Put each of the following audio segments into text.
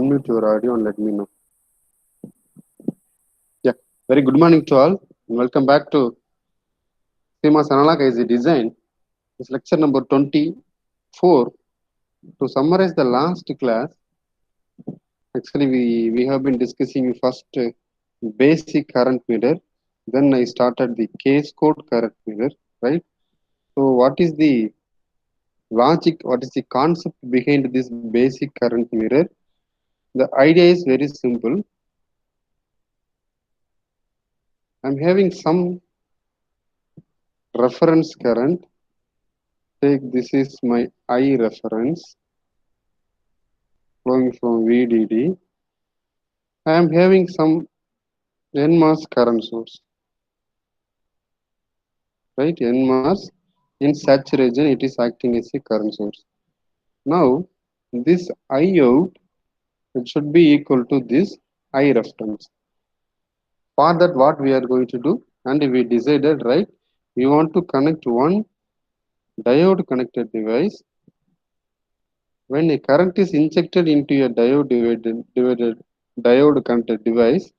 unmute your audio and let me know. Yeah, very good morning to all. And welcome back to CMOS Analog IC Design. It's lecture number 24. To summarize the last class, actually we have been discussing first basic current mirror. Then I started the case code current mirror, right? So what is the logic, what is the concept behind this basic current mirror? The idea is very simple. I'm having some reference current. Take this is my I reference flowing from VDD. I am having some NMOS current source, right? NMOS in such region it is acting as a current source. Now this I out it should be equal to this I reference. For that what we are going to do, and we decided, right, we want to connect one diode connected device. When a current is injected into a diode connected device,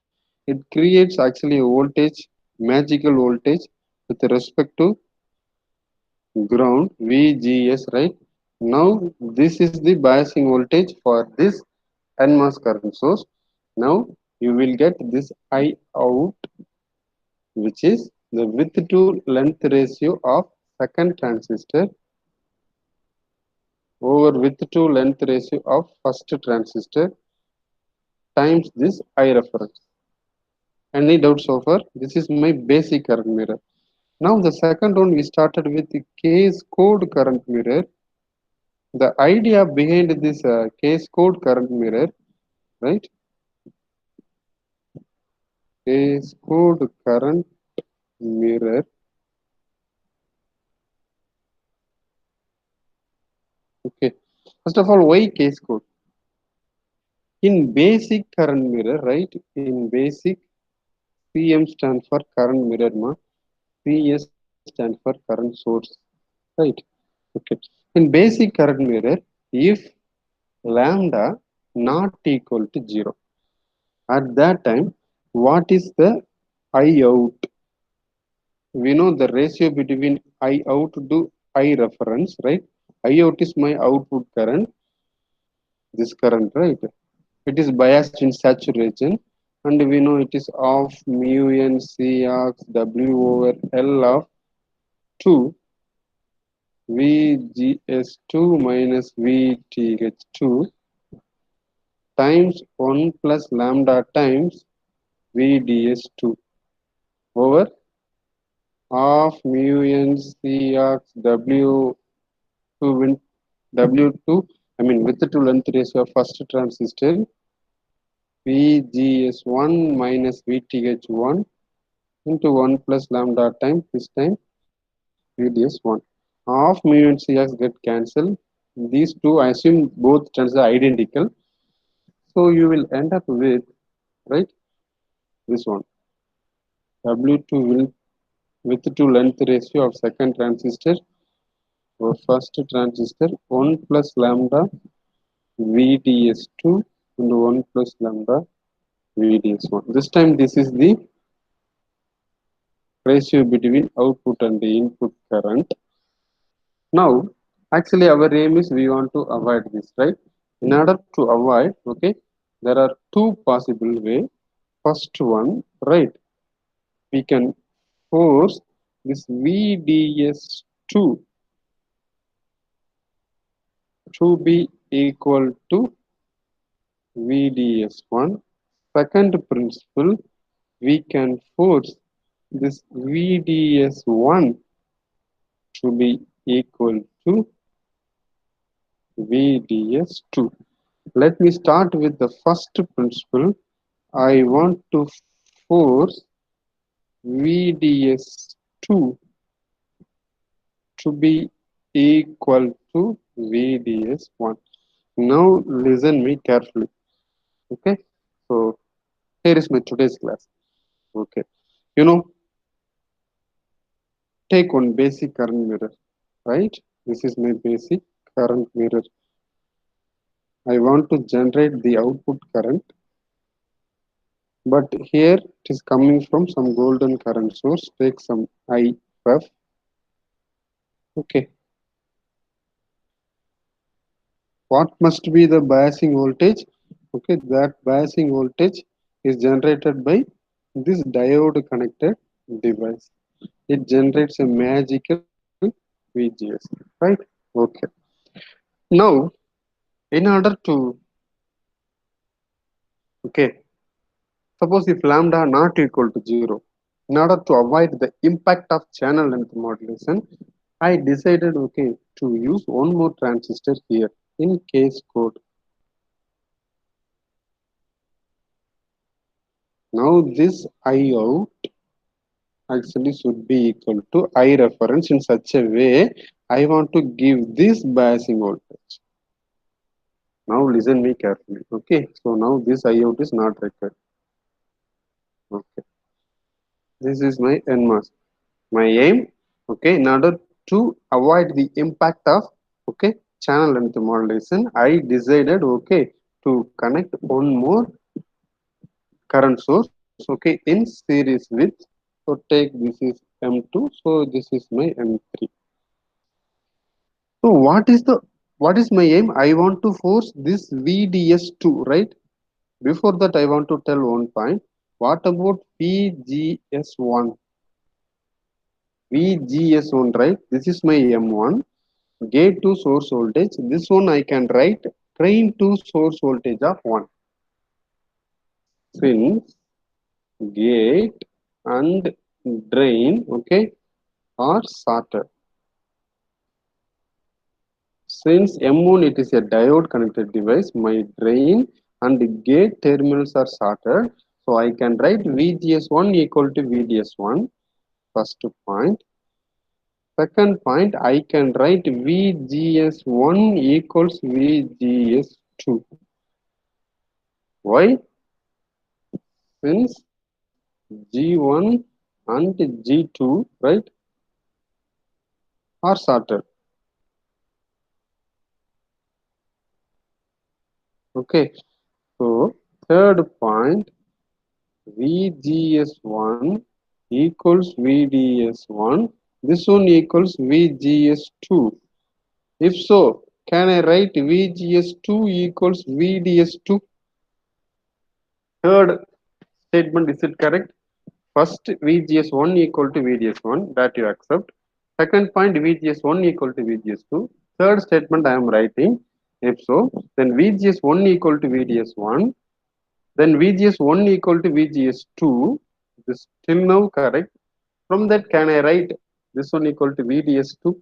it creates actually a voltage, magical voltage with respect to ground VGS, right? Now this is the biasing voltage for this NMOS current source. Now you will get this I out, which is the width to length ratio of second transistor over width to length ratio of first transistor times this I reference. Any doubts so far? This is my basic current mirror. Now the second one we started with the case code current mirror. The idea behind this case code current mirror, right? Case code current mirror. Okay. First of all, why case code? In basic current mirror, right? In basic, CM stands for current mirror, ma. CS stands for current source, right? Okay. In basic current mirror, if lambda not equal to 0, at that time, what is the I out? We know the ratio between I out to I reference, right? I out is my output current, this current, right? It is biased in saturation, and we know it is of mu n C ox W over L of 2 VGS2 minus VTH2 times 1 plus lambda times VDS2 over half mu n C ox W2 I mean width to length ratio of first transistor VGS1 minus VTH1 into 1 plus lambda times this time VDS1. Half mu and Cx get cancelled. These two, I assume both terms are identical. So you will end up with, right, this one. W2 will with to length ratio of second transistor or first transistor 1 plus lambda VDS2 and 1 plus lambda VDS1. This time this is the ratio between output and the input current. Now, actually our aim is we want to avoid this, right? In order to avoid, okay, there are two possible ways. First one, right, we can force this VDS2 to be equal to VDS1. Second principle, we can force this VDS1 to be equal to VDS2. Let me start with the first principle. I want to force VDS2 to be equal to VDS1. Now listen me carefully. Okay. So here is my today's class. Okay. You know, take one basic current mirror, right? This is my basic current mirror. I want to generate the output current, but here it is coming from some golden current source. Take some IF. Okay, what must be the biasing voltage? Okay, that biasing voltage is generated by this diode connected device. It generates a magical VGS, right? Okay. Now, in order to, okay, suppose if lambda not equal to 0, in order to avoid the impact of channel length modulation, I decided, okay, to use one more transistor here in case code. Now this I out actually should be equal to I reference in such a way I want to give this biasing voltage. Now listen me carefully. Okay, so now this I out is not required. Okay, this is my NMOS. My aim, okay, in order to avoid the impact of, okay, channel length modulation, I decided, okay, to connect one more current source, okay, in series with, so take this is M2, so this is my M3. So what is my aim? I want to force this VDS2, right? Before that I want to tell one point. What about VGS1? VGS1, right? This is my M1. Gate to source voltage. This one I can write drain to source voltage of 1. Since gate and drain, okay, are shorted. Since M1 it is a diode connected device, my drain and gate terminals are shorted. So I can write VGS1 equal to VDS1. First point. Second point, I can write VGS1 equals VGS2. Why? Since G1 and G2, right, are sorted. Okay, so third point, VGS1 equals VDS1. This one equals VGS2. If so, can I write VGS2 equals VDS2? Third statement, is it correct? First, VGS1 equal to VDS1, that you accept. Second point, VGS1 equal to VGS2. Third statement I am writing. If so, then VGS1 equal to VDS1, then VGS1 equal to VGS2. This till now correct. From that, can I write this one equal to VDS2?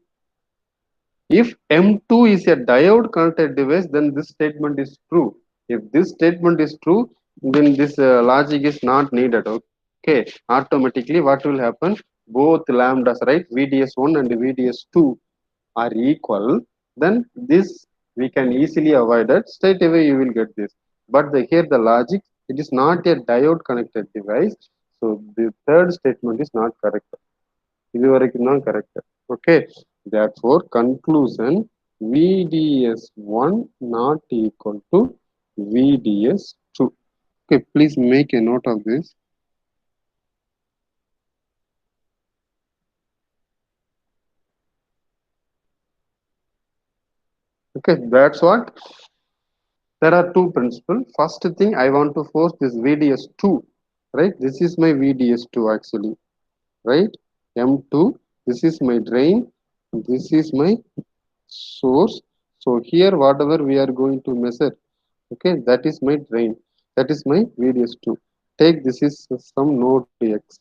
If M2 is a diode connected device, then this statement is true. If this statement is true, then this logic is not needed. Okay, automatically what will happen? Both lambdas, right? VDS1 and VDS2 are equal. Then this we can easily avoid it. Straight away you will get this. But here the logic, it is not a diode connected device. So the third statement is not correct. இதுவரைக்கும் தான் correct. Okay, therefore conclusion, VDS1 not equal to VDS2. Okay, please make a note of this. Okay, that's what. There are two principles. First thing, I want to force this VDS2, right? This is my VDS2 actually, right? M2, this is my drain, this is my source. So here whatever we are going to measure, okay, that is my drain, that is my VDS2. Take this is some node X,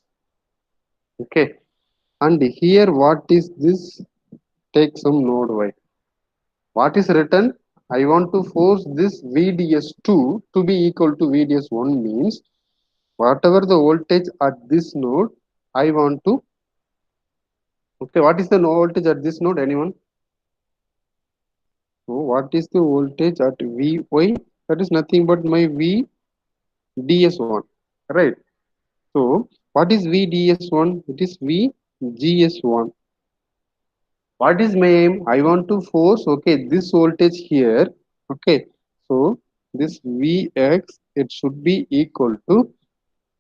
okay, and here what is this? Take some node Y. What is written? I want to force this VDS2 to be equal to VDS1, means whatever the voltage at this node I want to, okay, what is the voltage at this node? Anyone? So what is the voltage at Vy? That is nothing but my VDS1, right? So what is VDS1? It is VGS1. What is my aim? I want to force, okay, this voltage here, okay. So this Vx, it should be equal to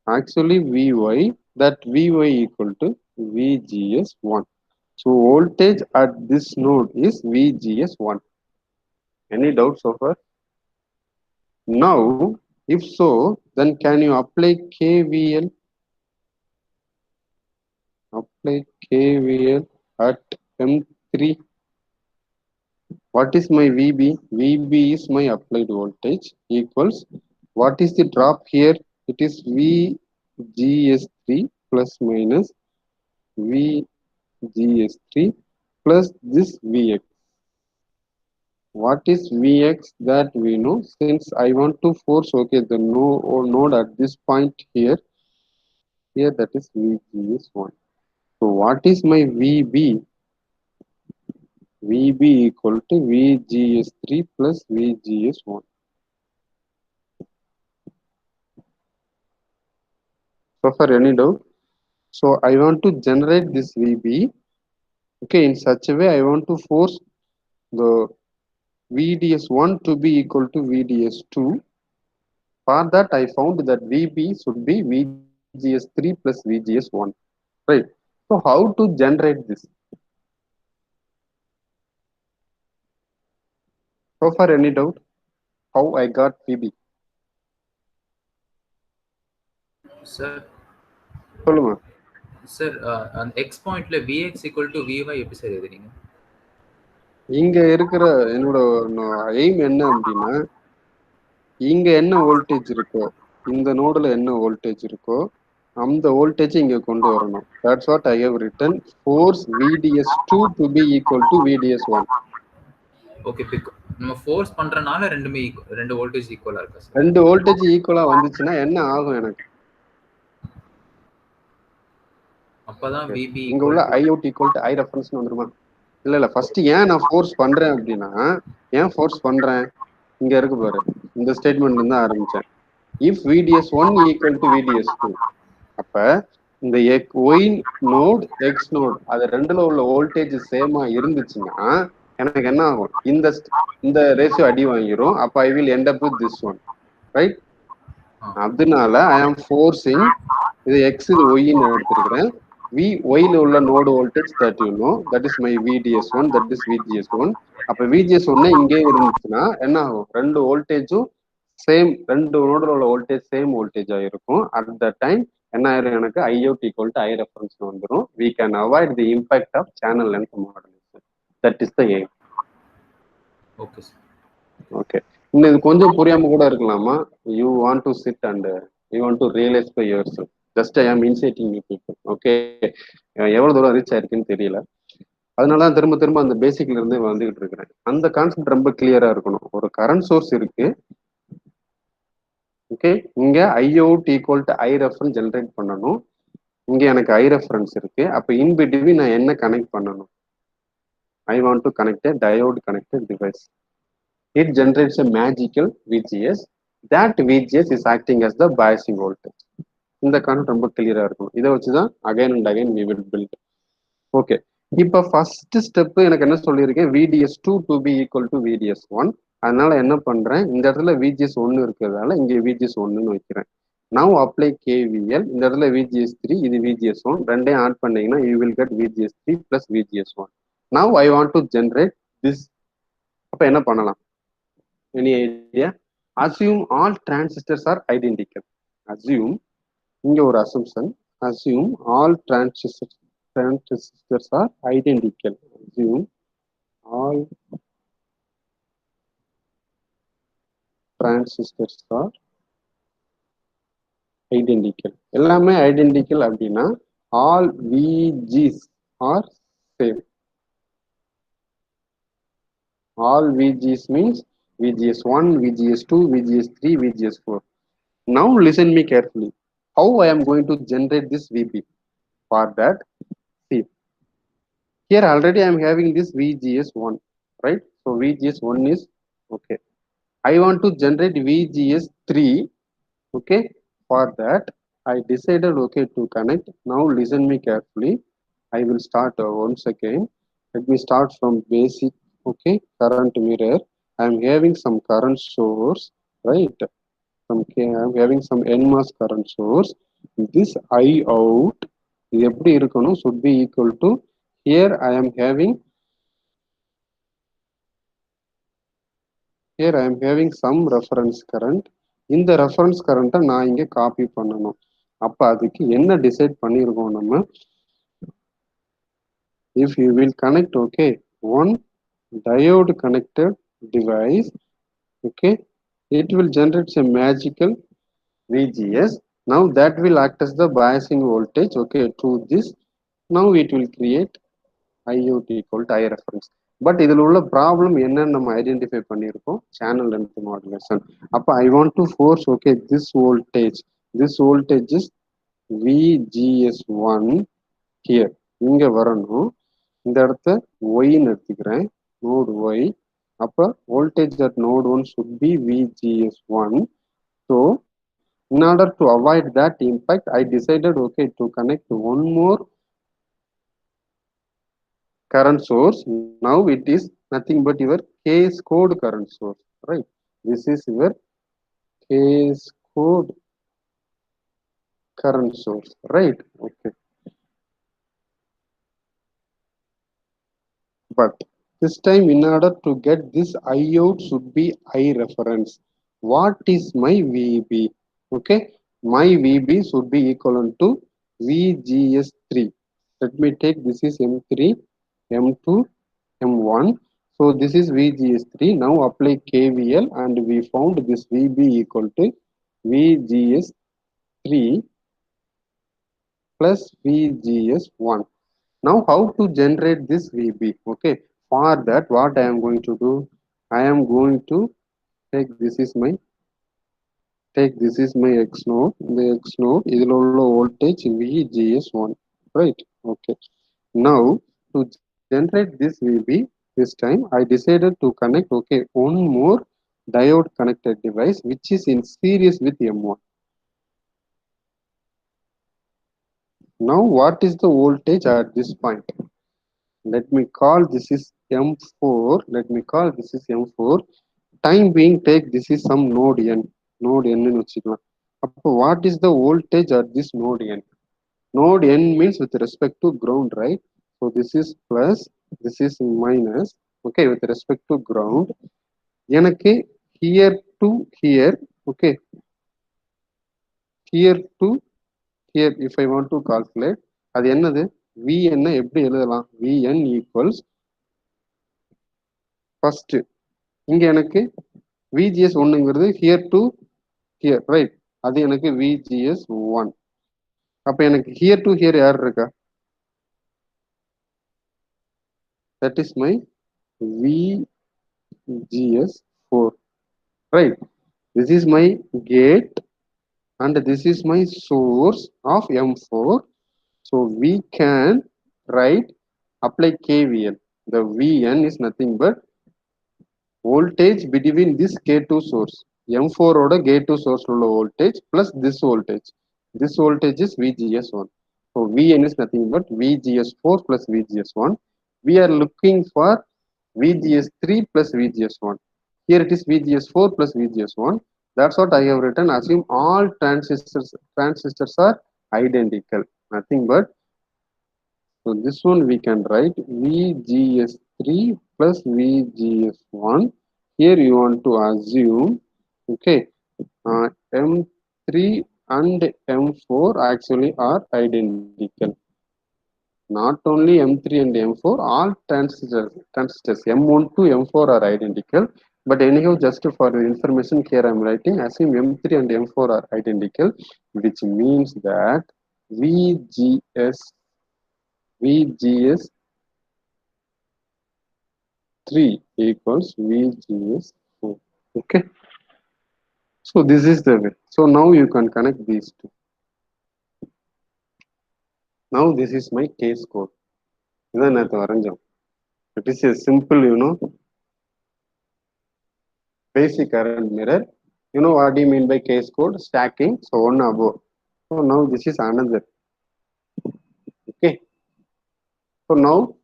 actually Vy, that Vy equal to VGS1. So voltage at this node is VGS1. Any doubts so far? Now, if so, then can you apply KVL? Apply KVL at M3. What is my VB? VB is my applied voltage equals, what is the drop here? It is VGS3 plus minus VGS3 plus this Vx. What is Vx? That we know. Since I want to force, okay, the node at this point here, that is VGS1. So what is my VB? VB equal to VGS3 plus VGS1. So for any doubt? So I want to generate this VB. Okay, in such a way I want to force the VDS1 to be equal to VDS2. For that I found that VB should be VGS3 plus VGS1. Right. So how to generate this? So far any doubt? How I got VB? Sir, சொல்லுங்க. sir, on X point le Vx equal to Vy எப்படி sir எழுதுறீங்க? இங்க இருக்கிற என்னோட aim என்ன அப்படின்னா, இங்க என்ன வோல்டேஜ் இருக்கோ, இந்த நோடுல என்ன வோல்டேஜ் இருக்கோ, அந்த வோல்டேஜ் இங்க கொண்டு வரணும். That's what I have written. Force VDS2 to be equal to VDS1. Okay, நம்ம ஃபோர்ஸ் பண்றனால ரெண்டு வோல்டேஜ் ஈக்குவலா இருக்கா சார்? ரெண்டு வோல்டேஜ் ஈக்குவலா வந்துச்சுன்னா என்ன ஆகும் எனக்கு? அப்பதான் VB இங்க உள்ள I out equal to I reference வந்துருமா? இல்ல ஃபர்ஸ்ட் ஏன் நான் ஃபோர்ஸ் பண்றேன் அப்படின்னா, ஏன் ஃபோர்ஸ் பண்றேன்? இங்க இருக்கு பாரு, இந்த ஸ்டேட்மெண்ட்ல இருந்து ஆரம்பிச்சேன். If VDS1 equal to VDS2, அப்ப இந்த ஒய் நோட் எக்ஸ் நோட் அது ரெண்டுல உள்ள வோல்டேஜ் சேமா இருந்துச்சுன்னா எனக்கு என்ன ஆகும்? இந்த ரேஷியோ அடி வாங்கிரும். அப்ப I will end up with this one, right? அதனால ஐ ஆம் ஃபோர்ஸிங், இது எக்ஸ் இது ஒய்ன்னு எடுத்திருக்கிறேன். ஒய்ல உள்ள node voltage that you know, that is my VDS1, that is VGS1. அப்ப VGS1 இங்கே இருந்துச்சுன்னா என்ன ஆகும்? ரெண்டு வோல்டேஜும் சேம், ரெண்டு நோடுல உள்ள வோல்டேஜ் சேம் வோல்டேஜா இருக்கும். அட் த டைம் என்ன ஆயிரும்? எனக்கு I out equal to I reference வந்துடும். We can avoid the impact of channel length modulation. That is the aim. Okay sir. Okay, இன்னும் இது கொஞ்சம் புரியாம கூட இருக்கலாமா? You want to sit and you want to realize by yourself. Just I am inciting you people. Okay, எவ்வளவு தூரம் reach ஆயிருக்குன்னு தெரியல. அதனால திரும்ப திரும்ப அந்த பேசிக்ல இருந்தே வந்துகிட்டு இருக்கிறேன். அந்த கான்செப்ட் ரொம்ப கிளியரா இருக்கணும். ஒரு கரண்ட் சோர்ஸ் இருக்கு. ஓகே, இங்க I out equal to I reference generate பண்ணணும். இங்க எனக்கு I reference இருக்கு. அப்ப இன் பிட்வீன் நான் என்ன கனெக்ட் பண்ணணும்? I want to connect a diode connected device. It generates a magical VGS. That VGS is acting as the biasing voltage. இந்த concept ரொம்ப கிளியரா இருக்கணும். இதை வச்சுதான் again and again we will build. Okay, இப்ப ஃபர்ஸ்ட் ஸ்டெப் எனக்கு என்ன சொல்லியிருக்கேன்? VDS2 to be equal to VDS1. அதனால என்ன பண்றேன்? இந்த இடத்துல VGS1 இருக்கிறதால இங்க VGS1 வைக்கிறேன். Now apply KVL. இந்த இடத்துல VGS3, இது VGS1, ரெண்டையும் ஆட் பண்ணீங்கன்னா you will get VGS3 plus VGS1. Now I want to generate this. அப்ப என்ன பண்ணலாம்? Any idea? Assume all transistors are identical. Assume, இங்க ஒரு assumption. Assume all transistors are identical. Assume all transistors are identical. எல்லாமே identical அப்படின்னா all VGs are same. All VGs means VGS1, VGS2, VGS3, VGS4. Now listen me carefully. How I am going to generate this VB? For that, see, here already I am having this VGS1, right? So VGS1 is okay. I want to generate VGS3. Okay, for that I decided okay to connect. Now listen me carefully. I will start once again. Let me start from basic. Okay, current mirror. I'm having some current source, right? I'm having some NMOS current source. This I out இது எப்படி இருக்கணும் should be equal to here I am having some reference current. இந்த reference கரண்ட்டை நான் இங்கே copy பண்ணணும். அப்போ அதுக்கு என்ன டிசைட் பண்ணியிருக்கோம் நம்ம? If you will connect, okay, one diode connected device, okay, it will generate a magical VGS. Now that will act as the biasing voltage, okay, to this. Now it will create IOT equal to I reference. But இதில் உள்ள problem என்னன்னு நம்ம identify பண்ணியிருக்கோம், channel length modulation. அப்போ I want to force, okay, this voltage is VGS1 here, இங்கே வரணும். இந்த இடத்த ஒய்ன்னு எடுத்துக்கிறேன், நோடு ஒய். அப்போ voltage at node 1 should be VGS1. So in order to avoid that impact, I decided, okay, to connect one more current source. Now it is nothing but your case code current source, right? This is your case code current source, right? Okay. But this time, in order to get this I out should be I reference. What is my VB? Okay, my VB should be equivalent to VGS3. Let me take, this is M3, M2, M1. So this is VGS3. Now apply KVL and we found this VB equal to VGS3 plus VGS1. Now how to generate this VB? Okay, for that what I am going to do, I am going to take, this is my X node. The X node is voltage VGS1, right? Okay, now to generate this VB, this time I decided to connect, okay, one more diode connected device which is in series with M1. Now what is the voltage at this point? Let me call this is M4. Let me call this is M4. Time being take, this is some node N. Node N in vachikalam. Appo what is the voltage at this node N? Node N means with respect to ground, right? So this is plus, this is minus, okay, with respect to ground. எனக்கு here to here, okay, here to here, if I want to calculate, அது என்னது? Vn எப்படி எழுதலாம்? Vn equals first இங்க எனக்கு VGS 1ங்கிறது here to here, right? அது எனக்கு VGS 1. அப்ப எனக்கு here to here யார் இருக்கா? That is my VGS 4, right? This is my gate and this is my source of M4. So we can write, apply KVL. The Vn is nothing but voltage between this K2 source, M4 oda K2 source உள்ள voltage plus this voltage. This voltage is VGS1. So Vn is nothing but VGS4 plus VGS1. We are looking for VGS3 plus VGS1. Here it is VGS4 plus VGS1. That's what I have written. Assume all transistors are identical. Nothing but, so this one we can write VGS3 plus VGS1. Here you want to assume, okay, M3 and M4 actually are identical. Not only M3 and M4, all transistors M1 to M4 are identical. But anyhow, just for the information here I am writing, assume M3 and M4 are identical, which means that VGS3 equals VGS4. Okay. So this is the way. So now you can connect these two. Now this is my case code. It is a simple, basic current mirror. You know what do you mean by case code? Stacking. So one above. So now this is another. Okay. So now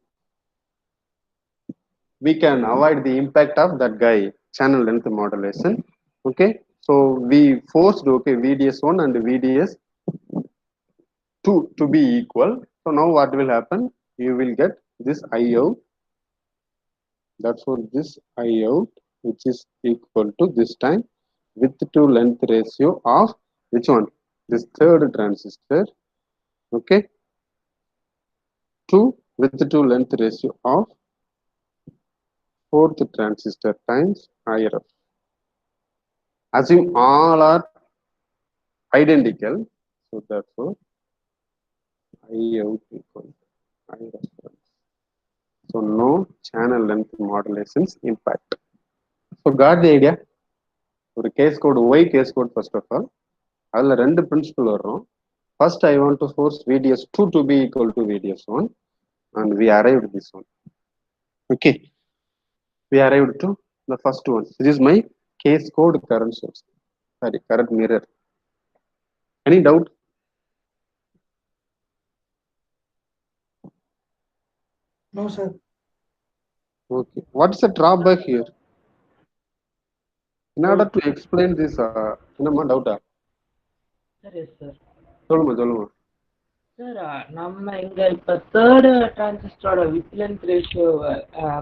we can avoid the impact of that guy. channel length modulation. Okay, so we forced VDS1 and VDS2 to be equal. So now what will happen? You will get this I out. Therefore, this I out, which is equal to this time width to length ratio of which one? This third transistor. Okay, to width to length ratio of fourth transistor times IRF. Assume all are identical, so therefore I out equal to I reference. So no channel length modulations impact. So got the idea? ஒரு cascode why cascode first of all அதில் ரெண்டு principal வரும். First, I want to force VDS2 to be equal to VDS1, and we arrived this one. Okay, we arrived to the first one. This is my case code current source. Sorry, current mirror. Any doubt? No, sir. Okay. What's the drawback here? In order to explain this, என்னம்மா டவுட்டா? Sir, yes, sir. சொல்லுமா. Sir நம்ம இங்க இப்ப third டிரான்சிஸ்டரோட with length ratio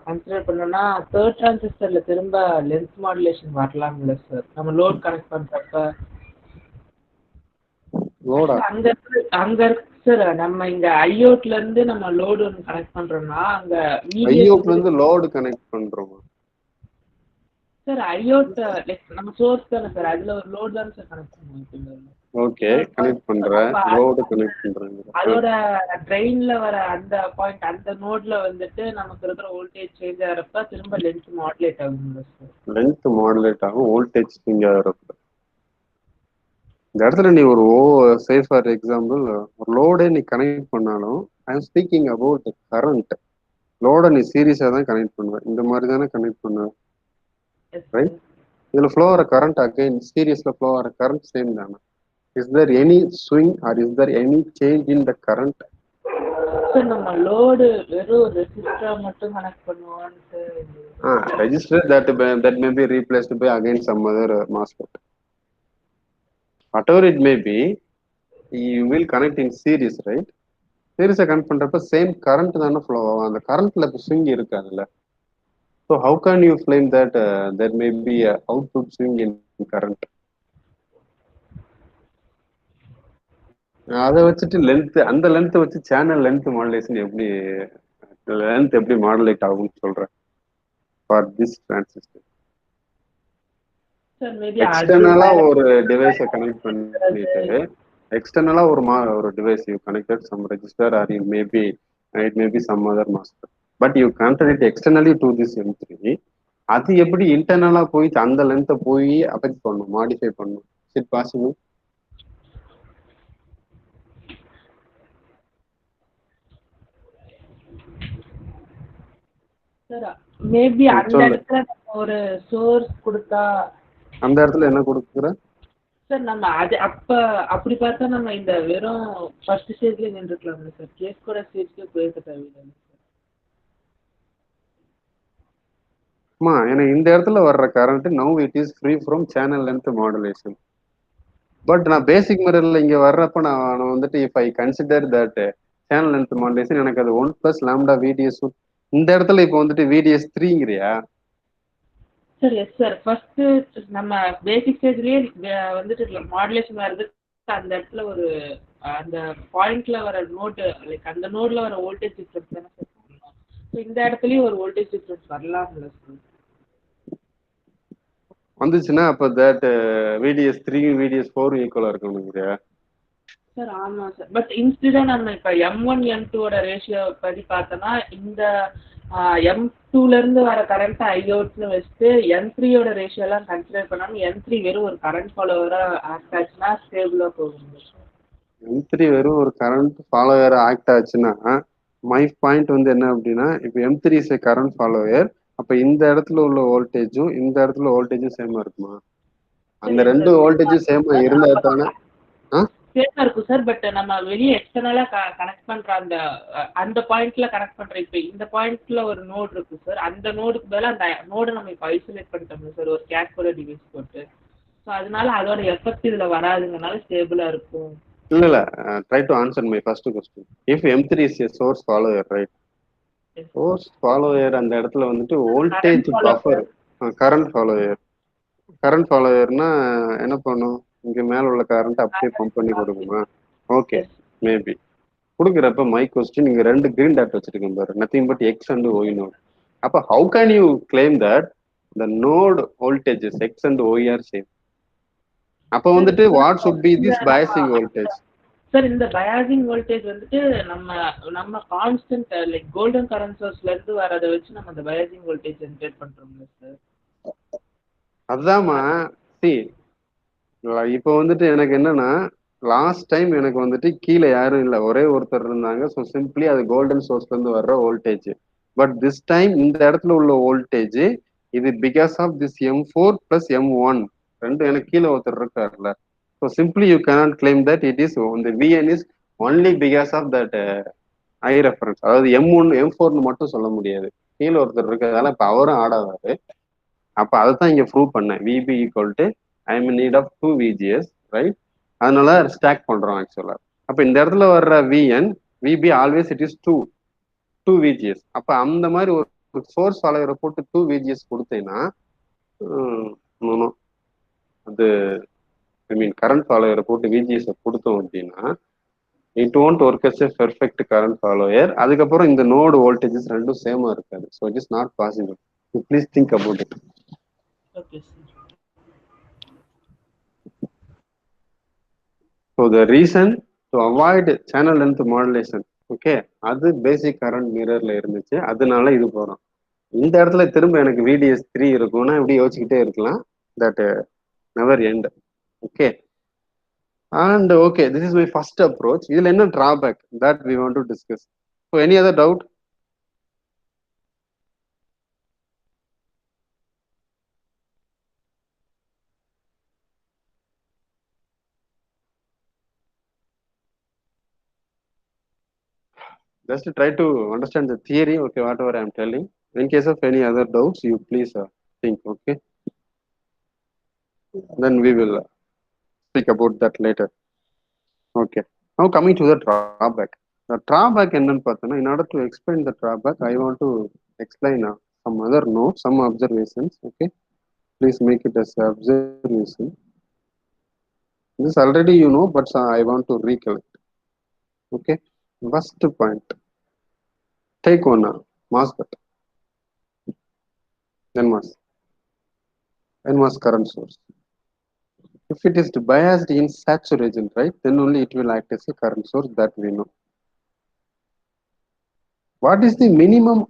consider பண்ணோம்னா third டிரான்சிஸ்டர்ல திரும்ப லென்த் மாடுலேஷன் வரலாம்ல சார் நம்ம லோட் கனெக்ட் பண்றப்ப லோடா அங்க இருக்கு சார். நம்ம இங்க ஐஓட்ல இருந்து நம்ம லோடு ஒன்று கனெக்ட் பண்றோம்னா அங்க ஐஓட்ல இருந்து லோடு கனெக்ட் பண்றோம் சார். ஐஓட் லைக் நம்ம சோர்ஸ் தானே சார், அதுல ஒரு லோட் தானே சார் கனெக்ட் பண்ணுவோம். ஓகே, கனெக்ட் பண்றேன், லோடு கனெக்ட் பண்றேன். அதோட ட்ரெயின்ல வர அந்த பாயிண்ட் அந்த நோட்ல வந்துட்டு நமக்கு இருக்கிற வோல்டேஜ் சேஞ்ச் ஆகிறப்ப திரும்ப லென்த் மாடுலேட் ஆகும் சார். லென்த் மாடுலேட் ஆகும், வோல்டேஜ் சேஞ்ச் ஆகிறப்ப. இந்த இடத்துல நீ ஒரு சே ஃபார் எக்ஸாம்பிள் ஒரு லோடே நீ கனெக்ட் பண்ணாலும் I am speaking about current. லோட நீ சீரியஸா தான் கனெக்ட் பண்ணுவேன், இந்த மாதிரி தானே கனெக்ட் பண்ணுவேன், ரைட்? இதுல ஃப்ளோ ஆகிற கரண்ட் அகைன் சீரியஸ்ல ஃப்ளோ ஆகிற கரண்ட் சேம் தானே. Is there any swing or is there any change in the current? Sir நம்ம லோடு வெறும் ரெசிஸ்டர் மட்டும் கனெக்ட் பண்ணுவோம் sir. Register that may be replaced by again some other MOSFET. Whatever it may be, you will connect in series, right? Series connect பண்றப்ப same current தானே flow ஆகும், அந்த currentல swing இருக்காதுல்ல. So how can you claim that there may be a output swing in current? அதை வச்சுட்டு length, அந்த length வச்சு channel length modulation எப்படி லென்த் எப்படி மாடுலேட் ஆகும்னு சொல்றேன் ஃபார் திஸ் டிரான்சிஸ்டர். எக்ஸ்டர்னலா ஒரு டிவைஸை கனெக்ட் பண்ணிட்டு எக்ஸ்டர்னலா ஒரு device you connected some register or it may be some other master, but you connected it externally to this M3. அது எப்படி இன்டர்னலா போய் அந்த லென்த்தை போய் அஃபெக்ட் பண்ணும், மாடிஃபை பண்ணும்? It possible? மேபி அந்த இடத்துல ஒரு சோர்ஸ் கொடுத்தா அந்த இடத்துல என்ன கொடுக்குற சார்? நம்ம அது அப்படி பார்த்தா நம்ம இந்த வெறும் ஃபர்ஸ்ட் ஸ்டேஜ்ல நின்றுக்கலாம்ல சார், கேஸ் கூட ஸ்டேஜ்க்கு போயிருக்க தேவையில்லை. ஆமா, ஏன்னா இந்த இடத்துல வர்ற current now it is free from channel length modulation. But நான் பேசிக் மிரர்ல இங்க வர்றப்ப நான் வந்துட்டு if I consider that channel length modulation எனக்கு அது 1 + λ VDS. இந்த இடத்துல இப்போ வந்துட்டு VDS3ங்கறியா? Sir yes sir. ஃபர்ஸ்ட் நம்ம பேசிக் ஸ்டேஜ்லயே வந்துட்டு மாடுலேஷன் வருது, அந்த இடத்துல ஒரு அந்த பாயிண்ட்ல வர நோட் லைக் அந்த நோட்ல வர வோல்டேஜ் டிஃபரன்ஸ் தானே சார் பண்ணணும். ஸோ இந்த இடத்துலயும் ஒரு வோல்டேஜ் டிஃபரன்ஸ் வரலாம்ல சார்? வந்துச்சுன்னா அப்போ தட் VDS3 VDS4 ஈக்குவலா இருக்கணுங்கறியா? சார் ஆமா சார். பட் இன்ஸ்டெடா நம்ம இப்ப M1 M2 ரேஷியோ படி பார்த்தோம்னா இந்த M2ல இருந்து வர கரண்ட் ஐஓட்னு வச்சுட்டு M3 ரேஷியோ எல்லாம் கன்சிடர் பண்ணாம M3 வெறும் ஒரு கரண்ட் ஃபாலோவரா ஆக்ட் ஆச்சுன்னா ஸ்டேபிளா போகும். M3 வெறும் ஒரு கரண்ட் ஃபாலோவரா ஆக்ட் ஆச்சுன்னா மை பாயிண்ட் வந்து என்ன அப்படின்னா, இப்போ M3 is a current follower, அப்ப இந்த இடத்துல உள்ள வோல்டேஜும் இந்த இடத்துல வோல்டேஜும் சேமா இருக்குமா? அந்த ரெண்டு வோல்டேஜும் சேமா இருந்தா தானே சேமா இருக்கும் சார். பட் நம்ம வெளியே எக்ஸ்டர்னலா கனெக்ட் பண்ற அந்த பாயிண்ட்ல கனெக்ட் பண்ற இப்போ இந்த பாயிண்ட்ல ஒரு நோடு இருக்கு சார். அந்த நோடுக்கு பதிலாக அந்த நோடு நம்ம இப்போ ஐசோலேட் பண்ணிட்டோம் சார் ஒரு கேஸ்கோட டிவைஸ் போட்டு. ஸோ அதனால அதோட எஃபெக்ட் இதுல வராதுங்கனால ஸ்டேபிளா இருக்கும். இல்ல try to answer my first question. If M3 is a source follower, right? Source follower அந்த இடத்துல வந்துட்டு வோல்டேஜ் பஃபர், கரண்ட் ஃபாலோயர்னா என்ன பண்ணும்? இங்க மேல உள்ள கரண்ட் அப்படியே பம்ப் பண்ணி கொடுக்குமா? ஓகே, மேபி கொடுக்குறப்ப மை கொஸ்டின் இங்க 2 கிரீன் டாட் வச்சிருக்கேன் பாரு, nothing but X and Y node. அப்ப how can you claim that the node voltages x and y are same? அப்ப வந்துட்டு what should be this biasing voltage? Sir இந்த biasing voltage வந்துட்டு நம்ம constant like golden current சோர்ஸ்ல இருந்து வரதை வச்சு நம்ம அந்த பயாசிங் வோல்டேஜ் ஜெனரேட் பண்றோம்ல சார். அதாம்மா. see இப்போ வந்துட்டு எனக்கு என்னன்னா, லாஸ்ட் டைம் எனக்கு வந்துட்டு கீழே யாரும் இல்லை, ஒரே ஒருத்தர் இருந்தாங்க. ஸோ சிம்பிளி அது கோல்டன் சோர்ஸ்ல இருந்து வர்ற வோல்டேஜ். பட் திஸ் டைம் இந்த இடத்துல உள்ள வோல்டேஜ் இது because of this M4 plus M1 ரெண்டு, எனக்கு கீழே ஒருத்தர் இருக்காருல்ல. So simply you cannot claim that it is இந்த VN is only because of that I reference. அதாவது M1 M4னு மட்டும் சொல்ல முடியாது, கீழே ஒருத்தர் இருக்கிறதால இப்போ அவரும் ஆடாதாரு. அப்போ அதை தான் இங்கே ப்ரூவ் பண்ணேன். VB equal to I am in need of 2 VGS, right? அதனால ஸ்டாக் பண்றோம் ஆக்சுவலா. அப்போ இந்த இடத்துல வர்ற VN VB always it is 2 VGS. அப்போ அந்த மாதிரி ஒரு சோர்ஸ் ஃபாலோவரை போட்டு 2 VGS கொடுத்தேன்னா அது ஐ மீன் கரண்ட் ஃபாலோவரை போட்டு VGS கொடுத்தோம் அப்படின்னா it won't work as a perfect current follower. அதுக்கப்புறம் இந்த நோடு வோல்டேஜஸ் ரெண்டும் சேமா இருக்காது. So it is not possible. Please think about it. Okay sir. So the reason to avoid channel length modulation, okay, அது பேசிக் current மிரர்ல இருந்துச்சு, அதனால இது போறோம். இந்த இடத்துல திரும்ப எனக்கு VDS3 இருக்கும்னா இப்படி யோசிச்சுக்கிட்டே இருக்கலாம். That never end. Okay, and okay, this is my first approach. இதுல என்ன drawback that we want to discuss. So any other doubt? Just try to understand the theory, okay, whatever I am telling. In case of any other doubts, you please think, okay? Then we will speak about that later. Okay. Now coming to the drawback. The drawback என்னன்னு பார்த்தோன்னா, in order to explain the drawback, I want to explain some other notes, some observations, okay? Please make it as observation. This already you know, but I want to recollect. Okay. First point. Take one MOSFET. NMOS current source. If it is biased in saturation, right, then only it will act as a current source, that we know. What is the minimum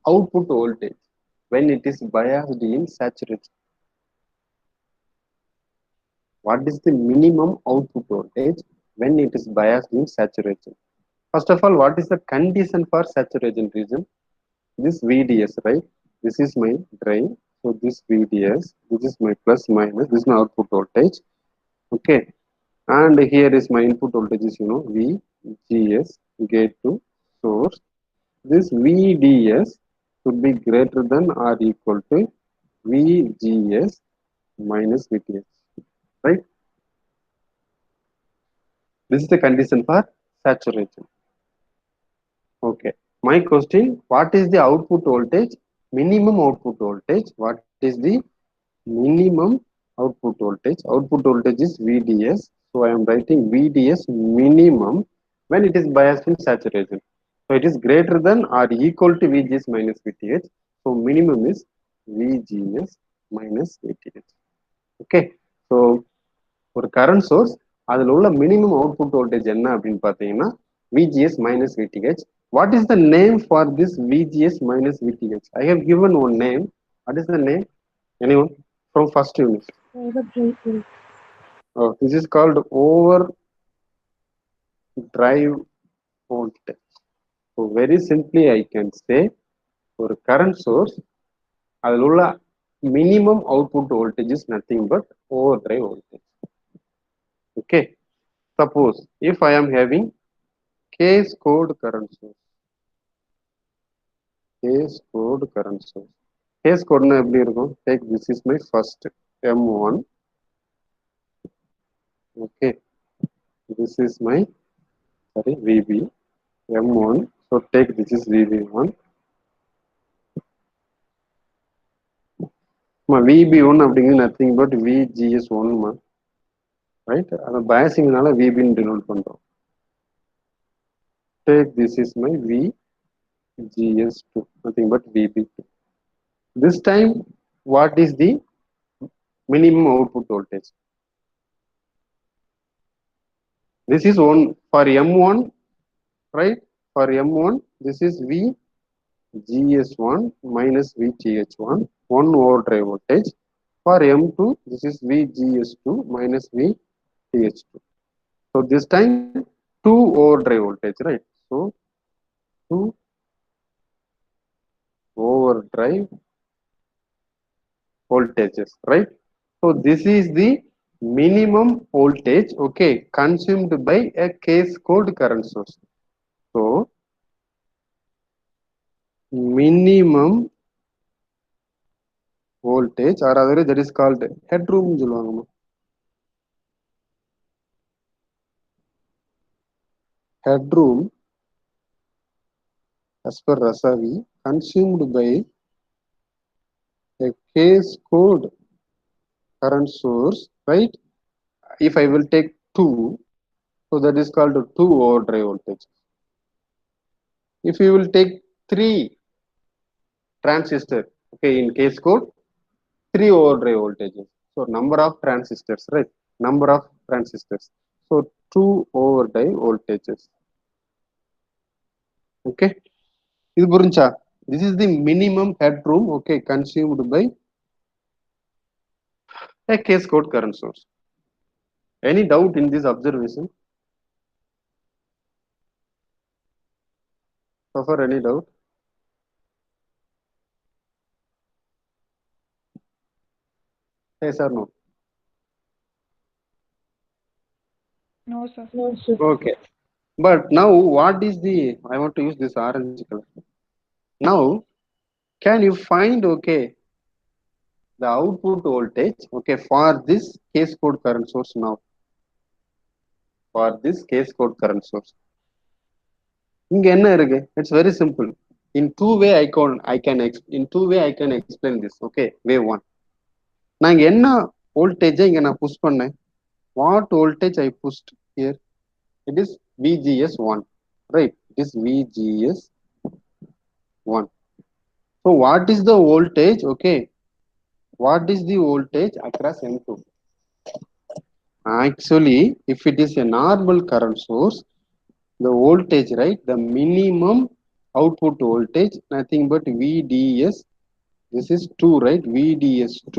output voltage when it is biased in saturation? What is the minimum output voltage when it is biased in saturation? First of all, what is the condition for saturation region? This VDS, right? This is my drain. So this VDS, this is my plus minus, this is my output voltage. Okay. And here is my input voltage is, you know, VGS, gate to source. This VDS should be greater than or equal to VGS minus VTS, right? This is the condition for saturation. Okay. My question, what is the output voltage? Minimum output voltage. What is the minimum output voltage? Output voltage is VDS. So I am writing VDS minimum when it is biased in saturation. So it is greater than or equal to VGS minus VTH. So minimum is VGS minus VTH. Okay. So for current source, அதில் உள்ள minimum output voltage என்ன அப்படின்னு பார்த்தீங்கன்னா VGS minus VTH. What is the name for this VGS minus VTH? I have given one name. What is the name? Anyone from first unit? Oh, this is called overdrive voltage. So very simply I can say for current source, அதில் உள்ள minimum output voltage is nothing but overdrive voltage. Okay. Suppose if I am having case code current source, case code current source. Case code na எப்படி இருக்கும்? Take this is my first M1. Okay, this is my VB M1. So take this is VB1. VB1 அப்படிங்கிறது nothing but VGS1 right? அந்த biasingனால VB ன்னு denote பண்றோம். Take this is my VGS2, nothing but VB2. This time, what is the minimum output voltage? This is one for M1, right? For M1, this is VGS1 minus VTH1, one overdrive voltage. For M2, this is VGS2 minus VTH2. So this time, two overdrive voltage, right? So two overdrive voltages, right? So this is the minimum voltage, okay, consumed by a case code current source. So minimum voltage, or other that is called headroom. Headroom, as per Rasavi, consumed by a case code current source, right? If I will take 2, so that is called 2 overdrive voltage. If you will take 3 transistor, okay, in case code, 3 overdrive voltages. So number of transistors, right? Number of transistors. So 2 overdrive voltages. Okay. This is the minimum headroom, okay, consumed by a case code current source. Any doubt in this observation? Suffer any doubt? Yes or no? No, sir. Okay. But now what is the, I want to use this orange color. Now, can you find, okay, the output voltage, okay, for this case code current source now? For this case code current source. It's very simple. In two way I can explain this. Okay, way one. நான் என்ன voltage இங்க நான் push பண்ணேன்? What voltage I pushed here? It is VGS1, right? It is VGS1. So what is the voltage? Okay, what is the voltage across M2? Actually, if it is a normal current source, the voltage, right? The minimum output voltage, nothing but VDS. This is 2, right? VDS2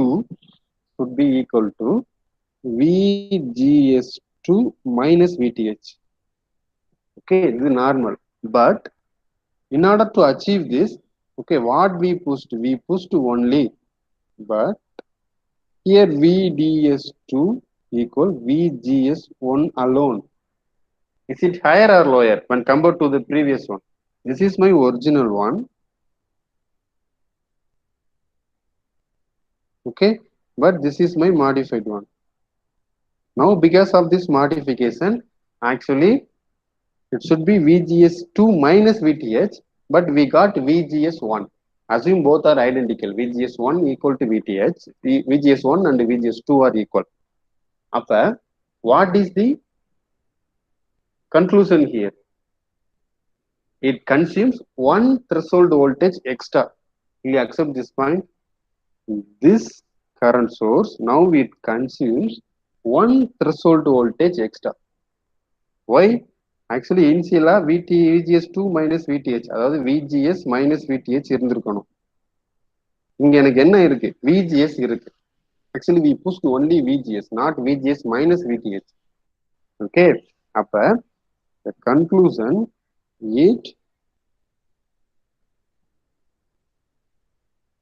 should be equal to VGS2 minus VTH. Okay, this is normal. But in order to achieve this, okay, what we pushed? We pushed only, but here VDS2 equal VGS1 alone. Is it higher or lower when compared to the previous one? This is my original one. Okay, but this is my modified one. Now, because of this modification, actually, it should be VGS2 minus VTH, but we got VGS1. Assume both are identical. VGS1 equal to VTH. VGS1 and VGS2 are equal. After, what is the conclusion here? It consumes one threshold voltage extra. You accept this point? This current source, now it consumes one threshold voltage extra. Why? Actually, initially VGS2 minus VTH, அதாவது VGS minus VTH இருந்திருக்கணும். இங்க எனக்கு என்ன இருக்கு? VGS இருக்கு. Actually, we pushed only VGS, not VGS minus VTH. Okay, அப்ப the conclusion, it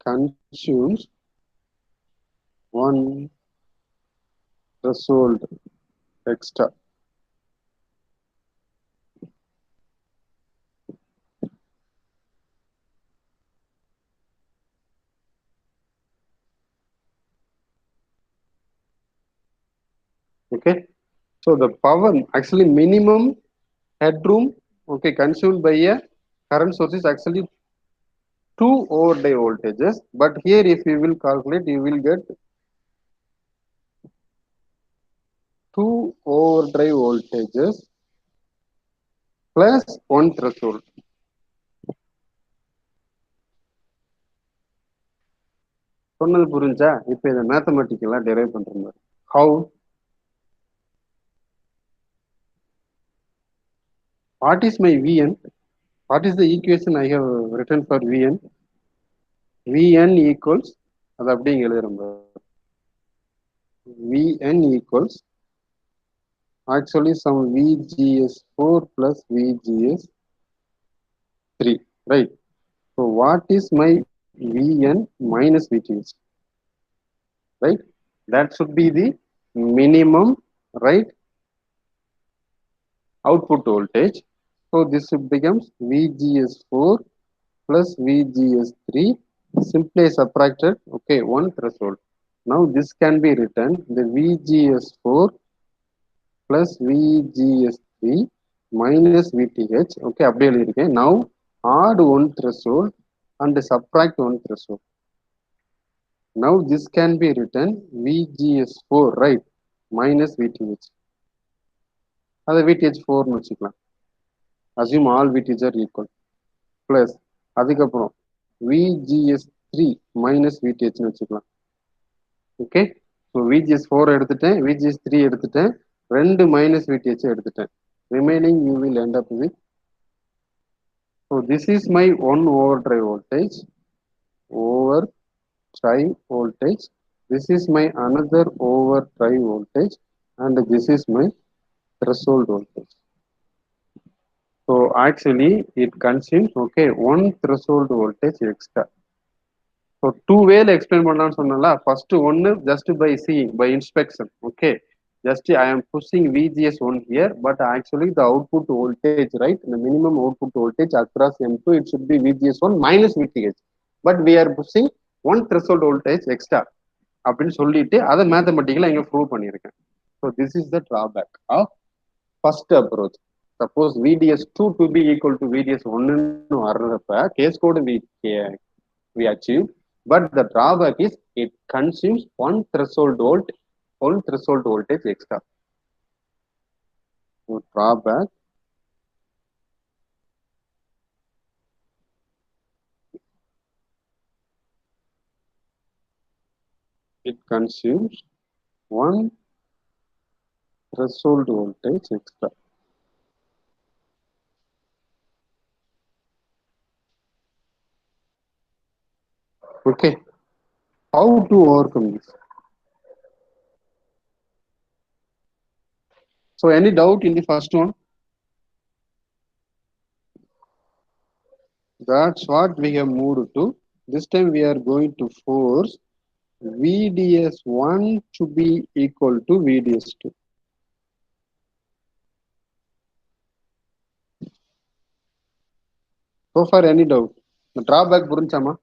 consumes one threshold extra. Okay, so the power actually minimum headroom, okay, consumed by a current source is actually 2 overdrive voltages, but here if you will calculate, you will get 2 overdrive voltages plus 1 threshold. சொன்னது புரிஞ்சா? இப்போ இதை மேத்தமெட்டிக்கலா derive பண்றோம். How? What is my Vn? What is the equation I have written for Vn? Vn equals, அது அப்படியே எழுதுறோம். Vn equals actually some VGS4 plus VGS3, right? So what is my Vn minus VTH, right? That should be the minimum, right, output voltage. So this becomes VGS4 plus VGS3, simply subtracted, okay, 1 threshold. Now this can be written the VGS4 plus VGS3 minus VTH, okay, அப்படியே எழுதிருக்கேன். Now add 1 threshold and subtract 1 threshold. Now this can be written VGS4, right, minus VTH. அதை VTH4 னு வச்சுக்கலாம். Assume all VTH are equal. Plus அதுக்கப்புறம் VGS3 minus VTH னு வச்சுக்கலாம். Okay, so VGS4 எடுத்துட்டேன், VGS3 எடுத்துட்டேன், 2 minus VTH எடுத்துட்டேன். Remaining you will end up with, so this is my 1 overdrive voltage, this is my another overdrive voltage, and this is my threshold voltage. So actually it consumes, okay, 1 threshold voltage extra. So two way explain பண்ணலாம்னு சொன்னல. First one just by seeing, by inspection, okay, just I am pushing VGS1 here, but actually the output voltage, right, the minimum output voltage across M2, it should be VGS1 minus VTH, but we are pushing 1 threshold voltage extra அப்படின்னு சொல்லிட்டு அதை மேத்தமெட்டிக்கலா இங்க prove பண்ணியிருக்கேன். So this is the drawback of first approach. Suppose VDS2 to be equal to VDS1 ன்னு வர்றப்ப case code we achieved, but the drawback is it consumes 1 threshold voltage extra. So drawback, it consumes 1 threshold voltage extra. Okay, how to overcome this? So any doubt in the first one? That's what we have moved to. This time we are going to force VDS1 to be equal to VDS2. So far any doubt? The drawback புரிஞ்சாமா?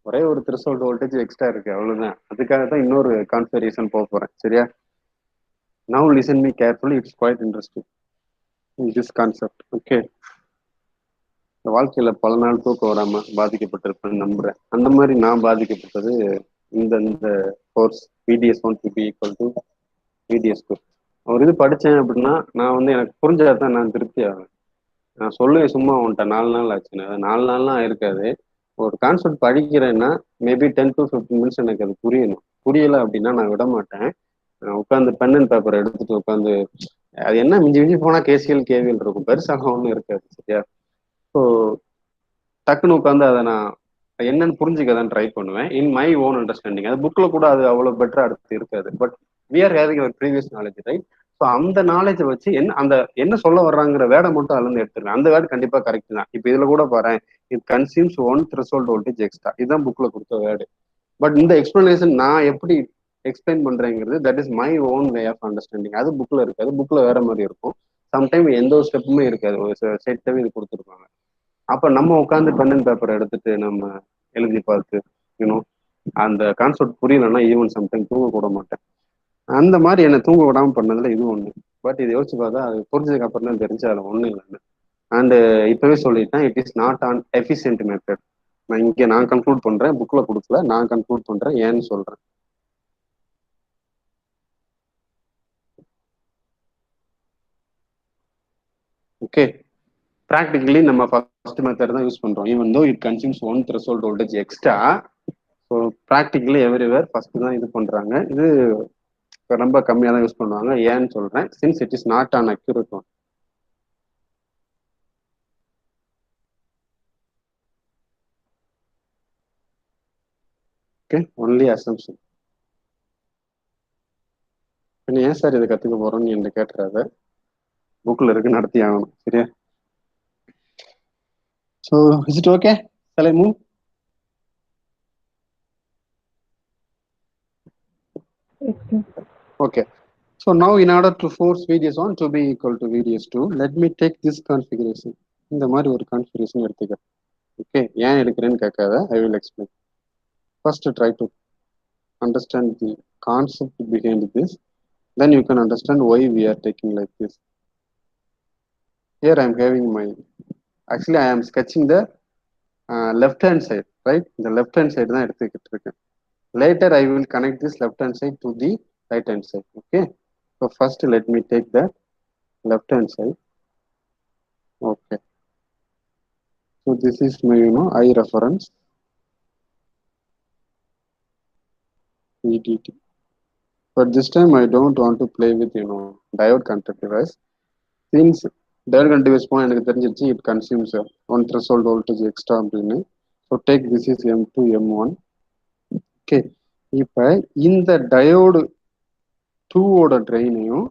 ஒரே ஒரு threshold voltage extra இருக்கு, அவ்வளவுதான். அதுக்காக தான் இன்னொரு configuration போக போறேன், சரியா? Now listen me carefully, it's quite interesting in this concept, okay? வாழ்க்கையில பல நாள் தூக்கம் வராம பாதிக்கப்பட்டிருப்பேன்னு நம்புறேன். அந்த மாதிரி நான் பாதிக்கப்பட்டது இந்த course VDS1 to be equal to VDS2. ஒரு இது படிச்சேன் அப்படின்னா நான் வந்து எனக்கு புரிஞ்சாதான் நான் திருப்தி ஆவேன். நான் சொல்லுவேன் சும்மா உன்ட்ட 4 நாள் ஆச்சுன்னு, 4 நாள்லாம் இருக்காது. ஒரு கான்செப்ட் படிக்கிறேன்னா மேபி 10 to 15 minutes எனக்கு அது புரியணும். புரியலை அப்படின்னா நான் விட மாட்டேன். உட்காந்து பென் அண்ட் பேப்பரை எடுத்துட்டு உட்காந்து அது என்ன மிஞ்சி மிஞ்சி போனா கேசியல் கேவியல் இருக்கும், பெருசாக ஒன்றும் இருக்காது, சரியா? ஸோ டக்குன்னு உட்காந்து அதை நான் என்னன்னு புரிஞ்சுக்கதான் ட்ரை பண்ணுவேன் இன் மை ஓன் அண்டர்ஸ்டாண்டிங். அது புக்கில் கூட அது அவ்வளோ பெட்டரா அடுத்து இருக்காது. But we are having our previous knowledge, right? So அந்த நாலேஜை வச்சு என்ன சொல்ல வர்றாங்கிற வேர்டை மட்டும் அதுல இருந்து எடுத்துருவேன். அந்த வேர்டு கண்டிப்பா கரெக்ட் தான். இப்போ இதுல கூட பாரு, இட் கன்சியூம்ஸ் 1 threshold voltage எக்ஸ்ட்ரா, இதுதான் புக்ல கொடுத்த வேர்டு. பட் இந்த எக்ஸ்பிளனேஷன் நான் எப்படி எக்ஸ்பிளைன் பண்றேங்கிறது that is my own way of understanding. அது புக்ல இருக்காது, புக்ல வேற மாதிரி இருக்கும். சம்டைம் எந்த ஒரு ஸ்டெப்புமே இருக்காது, ஒரு செட்டாவே இது கொடுத்துருப்பாங்க. அப்ப நம்ம உட்காந்து பென் அண்ட் பேப்பர் எடுத்துட்டு நம்ம எழுதி பார்த்து யூனோ அந்த கான்செப்ட் புரியலன்னா ஈவன் சம்டைம் தூங்க கூட மாட்டேன். அந்த மாதிரி என்னை தூங்க விடாம பண்ணதுல இது ஒண்ணு. பட் இது யோசிச்சு பார்த்தா அது புரிஞ்சதுக்கு அப்புறம் தான் தெரிஞ்சு அதுல ஒண்ணு இல்லைன்னு. அண்ட் இப்பவே சொல்லிட்டேன், it is not on efficient method. நான் கன்க்ளூட் பண்றேன், புக்ல கொடுக்கல, நான் கன்க்ளூட் பண்றேன், ஏன்னு சொல்றேன். ஓகே, ப்ராக்டிகலி நம்ம ஃபர்ஸ்ட் மெத்தட் தான் யூஸ் பண்றோம், even though it consumes one threshold voltage extra. So practically everywhere first தான் இது பண்றாங்க. இது ரொம்ப கம்மியாக தான் யூஸ் பண்ணுவாங்க. ஏன்னு சொல்றேன், since it is not on accurate one. Okay, only assumption. ஏன் சார் இதை கத்துக்க போறோம்னு என்ன கேட்டுறாத, புக்ல இருக்கு, நடத்தி ஆகணும். சரியா? So is it okay? Shall I move? Yes, sir. Okay. So now in order to force VDS1 to be equal to VDS2, let me take this configuration. இந்த மாதிரி ஒரு configuration எடுத்துக்க. Okay, ஏன் எடுக்கிறேன்னு கேட்காத, I will explain. First try to understand the concept behind this. Then you can understand why we are taking like this. Here I am having my, actually I am sketching the left hand side, right? The left hand side தான் எடுத்துக்கிட்டு இருக்கேன். Later I will connect this left hand side to the right hand side. Okay, so first let me take the left hand side. Okay, so this is my I reference VDT, but this time I don't want to play with diode contact device, since diode contact device போனா எனக்கு தெரிஞ்சிருச்சு it consumes one threshold voltage extra அப்படின்னு. So take this is M2 M1. Okay, இப்ப இந்த diode 2 ஓட ட்ரெயினையும்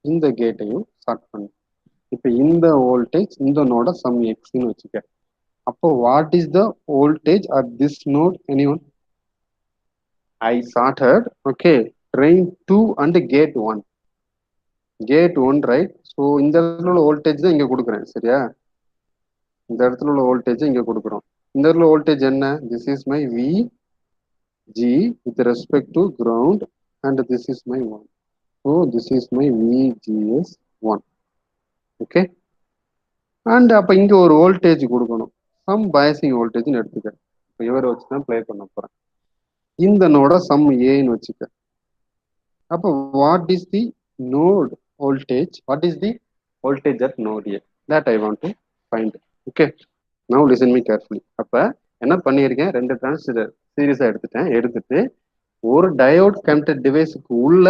இந்த கேட்டையும் short பண்ணு. இப்ப இந்த வோல்டேஜ் இந்த நோட சம் எக்ஸ்ன்னு வச்சுக்க. அப்போ what is the voltage at this node? Anyone? I started, okay, train 2 and gate 1. Gate 1, right? So இந்த இடத்துல உள்ள வோல்டேஜ் தான் இங்க கொடுக்குறேன். சரியா? இந்த இடத்துல உள்ள வோல்டேஜ் இங்க கொடுக்குறோம். இந்த இடத்துல வோல்டேஜ் என்ன? This is my VG with respect to ground and this is my 1. So this is my VGS1. Okay, and அப்ப இங்க ஒரு வோல்டேஜ் கொடுக்கணும், சம் பயாசிங் வோல்டேஜ்னு எடுத்துக்க. இப்போ இவரை வச்சு தான் பிளே பண்ண போறேன். இந்த நோட சம் ஏன்னு வச்சுக்க. அப்போ what is the node voltage? What is the voltage at node A? That I want to find. Okay, now listen me carefully. அப்ப என்ன பண்ணியிருக்கேன், 2 டிரான்சிஸ்டர் சீரியஸா எடுத்துட்டு ஒரு டயோட் கனெக்டட் டிவைஸுக்கு உள்ள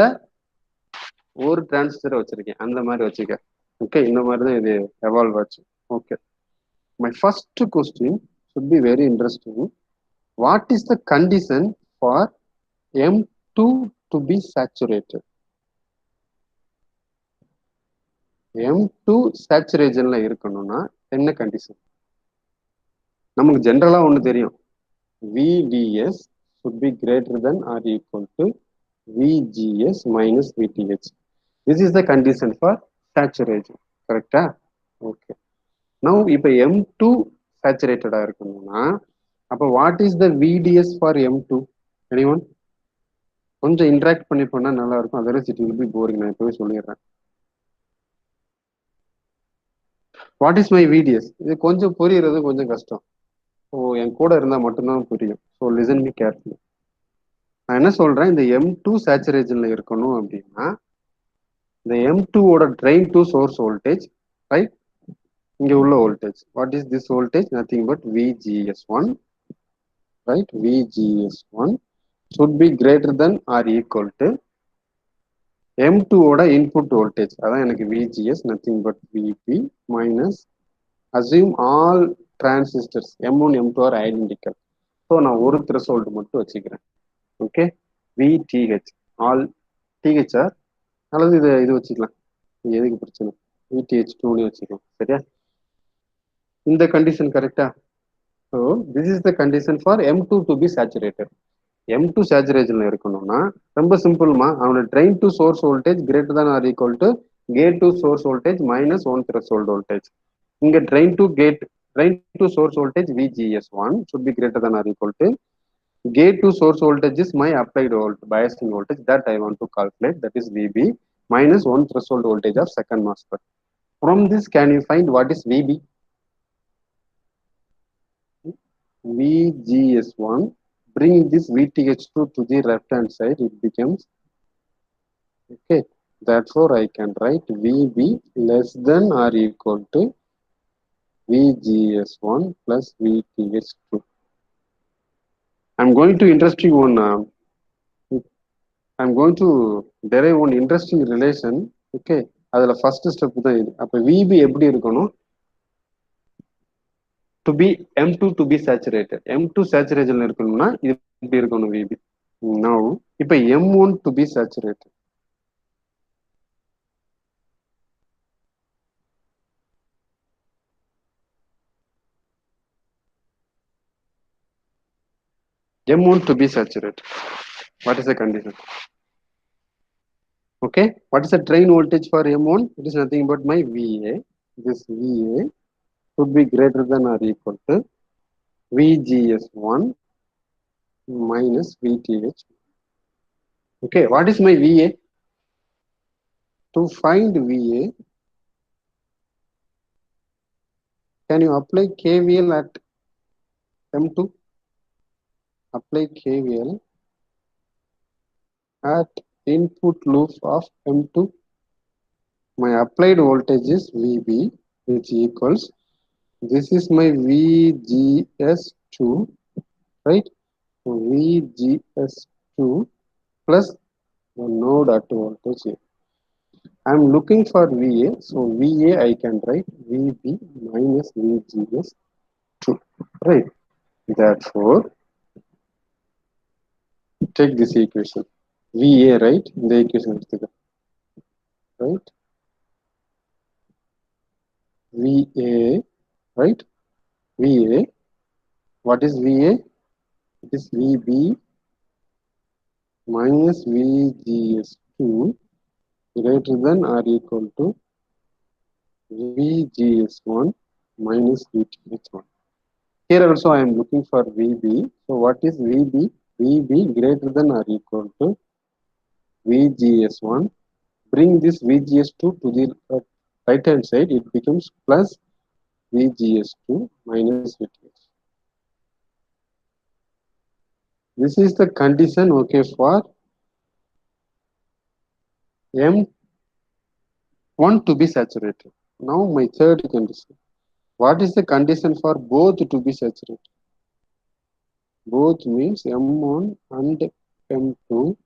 ஒரு டிரான்சிஸ்டரை வச்சிருக்கேன். அந்த மாதிரி வச்சுக்க. ஓகே, இந்த மாதிரி தான் இது எவால்வ் ஆச்சு. Okay, my first question should be very interesting. What is the condition for M2 to be saturated? M2 சேச்சுரேஷன்ல இருக்கணும்னா என்ன கண்டிஷன்? நமக்கு ஜென்ரலா ஒண்ணு தெரியும், VDS should be greater than or equal to VGS minus VTH. This is the condition for saturation. Correct? Okay. Now இப்ப M2 saturated இருக்கணும்னா அப்ப what is the VDS for M2? Anyone? கொஞ்சம் இன்டராக்ட் பண்ணி பண்ணா நல்லா இருக்கும். Otherwise it will be boring. நான் இப்பவே சொல்லிடுறேன். What is my VDS? இது கொஞ்சம் புரியுறது கொஞ்சம் கஷ்டம். ஸோ என் கூட இருந்தா மட்டும்தான் புரியும். So listen me carefully. நான் என்ன சொல்றேன், இந்த M2 சேச்சுரேஷன்ல இருக்கணும் அப்படின்னா இந்த M2ஓட drain to source voltage, right? இங்க உள்ள voltage, what is this voltage? Nothing but VGS1, right? VGS1 should be greater than or equal to M2ஓட இன்புட் வோல்டேஜ், அதான் எனக்கு VGS, nothing but VP minus, assume all transistors M1 M2 are identical. So நான் ஒரு threshold மட்டும் வச்சுக்கிறேன். Okay, VTH, all THR, அல்லது இது வச்சுக்கலாம், எதுக்கு பிரச்சனை, VTH2ன்னு வச்சுக்கலாம். சரியா? இந்த கண்டிஷன் கரெக்டா? So this is the condition for M2 to be saturated. M2 சேச்சுரேஷன்ல இருக்கணும்னா ரொம்ப சிம்பிள்மா, அவனோட drain to source voltage greater than or equal to gate to source voltage minus 1 threshold voltage. இங்க drain to source voltage VGS1 should be greater than or equal to Gate to source voltage is my applied biasing voltage that I want to calculate, that is VB minus 1 threshold voltage of second MOSFET. From this, can you find what is VB? VGS1, bring this VTH2 to the left hand side, it becomes, okay, therefore I can write VB less than or equal to VGS1 plus VTH2. I'm going to interesting one. I'm going to derive one interesting relation. Okay, அதில் first step தான் இது. அப்போ VB எப்படி இருக்கணும்? To be M2 to be saturated. M2 saturation இருக்கணும்னா இது எப்படி இருக்கணும் VB? Now, இப்போ M1 to be saturated. M1 to be saturated. What is the condition? Okay, what is the drain voltage for M1? It is nothing but my VA. This VA should be greater than or equal to VGS1 minus VTH. Okay, what is my VA? To find VA, can you apply KVL at M2? Apply KVL at input loop of M2. My applied voltage is VB, which equals, this is my VGS2, right? So VGS2 plus the node at voltage here. I'm looking for VA, so VA I can write VB minus VGS2, right? Therefore, take this equation. VA, right? The equation is right? VA, right? VA. What is VA? It is VB minus VGS2 greater than or equal to VGS1 minus VTH1. Here also I am looking for VB. So what is VB? VB greater than or equal to VGS1. Bring this VGS2 to the right hand side, it becomes plus VGS2 minus VTH. This is the condition, okay, for M1 to be saturated. Now my third condition. What is the condition for both to be saturated? Both means M1 and M2.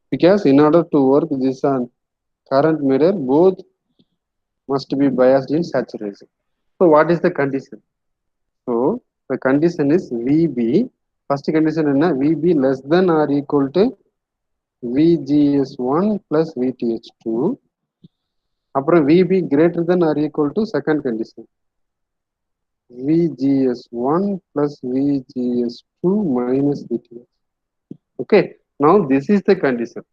Because in order to work this on current mirror, both must be biased in saturation. So what is the condition? So the condition is VB. First condition is VB less than or equal to VGS1 plus VTH2. அப்புறம் VB greater than or equal to second condition, VGS1 plus VGS2 minus VTH. Okay, now this is the condition.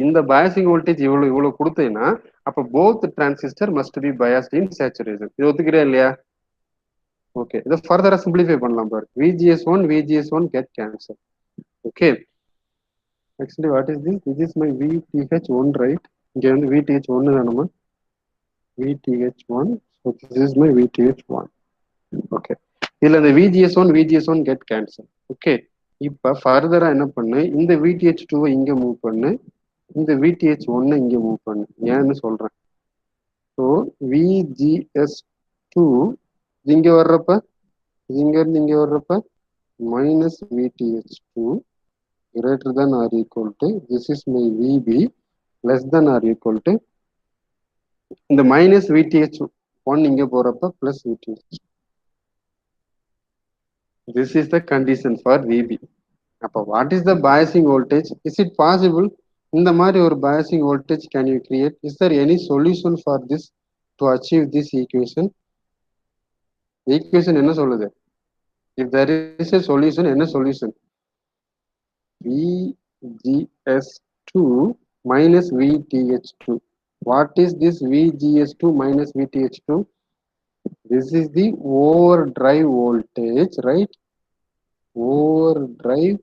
இந்த biasing voltage இவ்வளவு கொடுத்தேன்னா அப்ப both transistor must be biased in saturation. இது ஒத்துக்கிறேன் இல்லையா? Okay, இதை further simplify பண்ணலாம் பாரு. VGS1 VGS1 get cancelled. Okay, actually what is this? This is my VTH1, right? இங்க வந்து VTH1 தானமா? VTH1, so this is my VTH1. Okay, இதுல இந்த VGS1 get cancelled. Okay, இப்ப further என்ன பண்ணு, இந்த VTH2 இங்க மூவ் பண்ணு, இந்த VTH1 இங்க மூவ் பண்ணு. ஏன்னு சொல்றேன். ஸோ VGS2 இங்க வர்றப்ப, இங்க இருந்து இங்க வர்றப்ப minus VTH2 greater than or equal to, this is my VB less than or equal to, இந்த minus VTH1 இங்க போறப்ப plus VTH. This is the condition for VB. அப்ப what is the biasing voltage? Is it possible இந்த மாதிரி ஒரு biasing voltage can you create? Is there any solution for this to achieve this equation? Equation என்ன சொல்லுது? If there is a solution, என்ன solution? VGS2 minus VTH2. What is this VGS2 minus VTH2? This is the overdrive voltage, right? Overdrive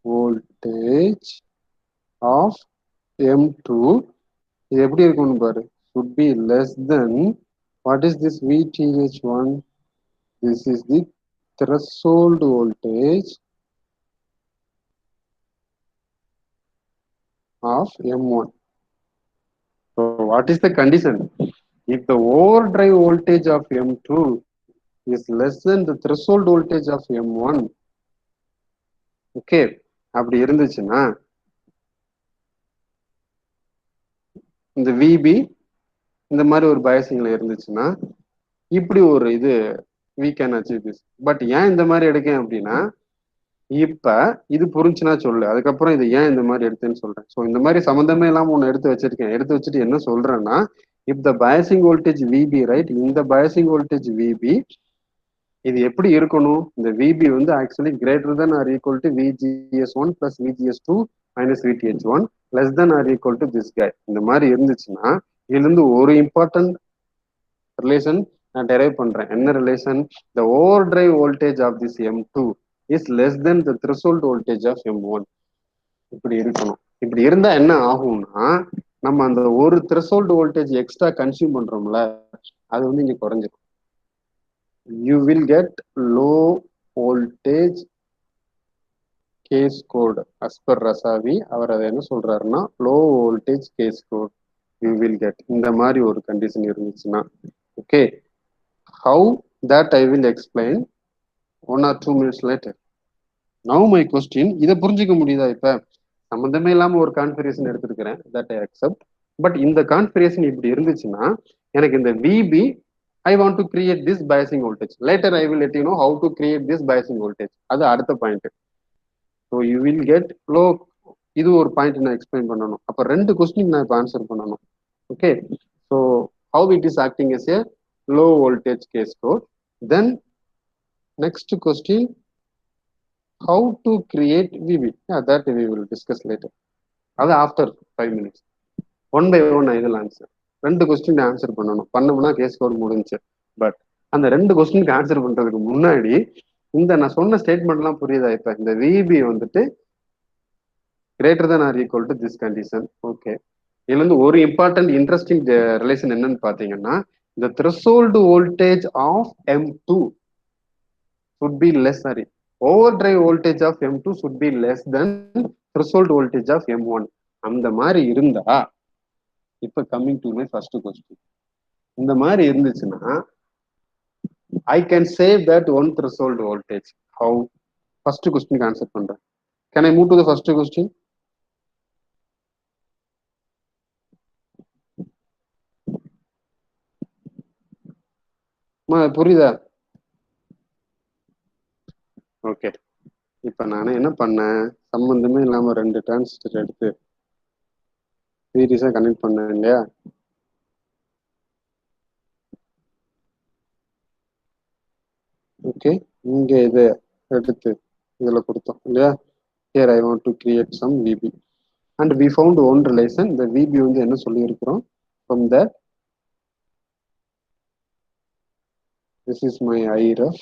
voltage of M2. இது எப்படி இருக்கும்னு பாரு. Should be less than, what is this VTH1? This is the threshold voltage of M1. So what is the condition? If the overdrive voltage of M2 is less than the threshold voltage of M1, okay, அப்படி இருந்துச்சுன்னா இந்த VB இந்த மாதிரி ஒரு பயாசிங்ல இருந்துச்சுன்னா இப்படி ஒரு இது we can achieve this. But ஏன் இந்த மாதிரி எடுக்கேன் அப்படின்னா, இப்ப இது புரிஞ்சுன்னா சொல்லு, அதுக்கப்புறம் இது ஏன் இந்த மாதிரி எடுத்தேன்னு சொல்றேன். ஸோ இந்த மாதிரி சம்மந்தமே இல்லாம ஒன்று எடுத்து வச்சிருக்கேன். எடுத்து வச்சுட்டு என்ன சொல்றேன்னா, if the biasing voltage VB, right, இந்த பயாசிங் வோல்டேஜ் விபி இது எப்படி இருக்கணும்? இந்த விபி வந்து actually greater than or equal to VGS1 plus VGS2 minus VTH1 less than or equal to this guy. இந்த மாதிரி இருந்துச்சுன்னா இதுல இருந்து ஒரு இம்பார்ட்டன்ட் ரிலேஷன் நான் டெரைவ் பண்றேன். என்ன relation? The over drive voltage of this M2 is less than the threshold voltage of M1. இப்படி இருக்கணும். இப்படி இருந்தா என்ன ஆகும்னா, நம்ம அந்த ஒரு த்ரெஷோல்ட் வோல்டேஜ் எக்ஸ்ட்ரா கன்சியூம் பண்றோம்ல, அது வந்து இங்க குறைஞ்சிடும். You will get low voltage case code as per Rasavi. அவர் அதை என்ன சொல்றாருன்னா, low voltage case code you will get. இந்த மாதிரி ஒரு கண்டிஷன் இருந்துச்சுன்னா, okay, how that I will explain 1 or 2 minutes later. Now my question, இதை புரிஞ்சுக்க முடியுதா? இப்ப சம்பந்தமே இல்லாம ஒரு கான்ஃபிகரேஷன் எடுத்திருக்கிறேன், that I accept. பட் இந்த கான்ஃபிகரேஷன் இப்படி இருந்துச்சுன்னா எனக்கு இந்த VB I want to create this biasing voltage. Later I will let you know how to create this biasing voltage. அது அடுத்த point. So you will get low. இது ஒரு point நான் எக்ஸ்பிளைன் பண்ணணும். அப்ப ரெண்டு கொஸ்டின் நான் இப்ப ஆன்சர் பண்ணணும். Okay, so how it is acting as a low voltage case code. Then next question, how to create VB. Yeah, that we will discuss later. அது after 5 minutes. 1 by 1 இதில் answer. ரெண்டு question answer பண்ணணும். பண்ணோம்னா case code முடிஞ்சு. But அந்த ரெண்டு கொஸ்டினுக்கு answer பண்றதுக்கு முன்னாடி இந்த நான் சொன்ன ஸ்டேட்மெண்ட்லாம் புரியுதா? இப்ப இந்த விபி வந்துட்டு greater than or equal to this condition. Okay, இதுல இருந்து ஒரு இம்பார்ட்டன்ட் இன்ட்ரெஸ்டிங் ரிலேஷன் என்னன்னு பாத்தீங்கன்னா, இந்த threshold voltage of M2 should be less, sorry, overdrive voltage of M2 should be less than threshold voltage of M1. அந்த மாதிரி இருந்தா, இப்ப coming to my first question, இந்த மாதிரி இருந்துச்சுன்னா I can save that one threshold voltage. How? First question answer பண்றேன். Can I move to the first question? புரியுதா? Okay, இப்ப நான் என்ன பண்ணேன், சம்பந்தமே இல்லாம ரெண்டு டிரான்சிஸ்டர் எடுத்து சீரியஸா கனெக்ட் பண்ணேன் இல்லையா? ஓகே, இங்க இதை எடுத்து இதுல கொடுத்தோம் இல்லையா? Here I want to create some VB and we found one relation. இந்த VB வந்து என்ன சொல்லி இருக்கிறோம்? From that, this is my IREF,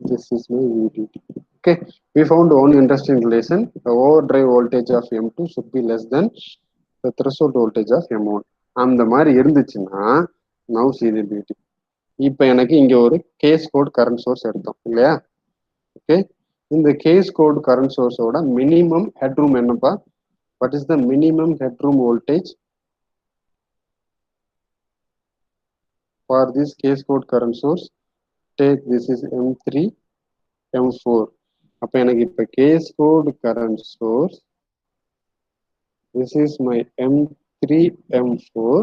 this is my VDD. Okay, we found one interesting relation. The overdrive voltage of M2 should be less than the threshold voltage of M1. அந்த மாதிரி இருந்துச்சுன்னா now see the beauty. இப்போ எனக்கு இங்க ஒரு cascode current source எடுத்தோம் இல்லையா? Okay, இந்த கேஸ் கோட் கரண்ட் சோர்ஸோட மினிமம் ஹெட்ரூம் என்னப்பா? What is the minimum headroom voltage for this cascode current source? Take this is M3 M4. அப்ப எனக்கு இப்ப cascode current source, this is my M3 M4.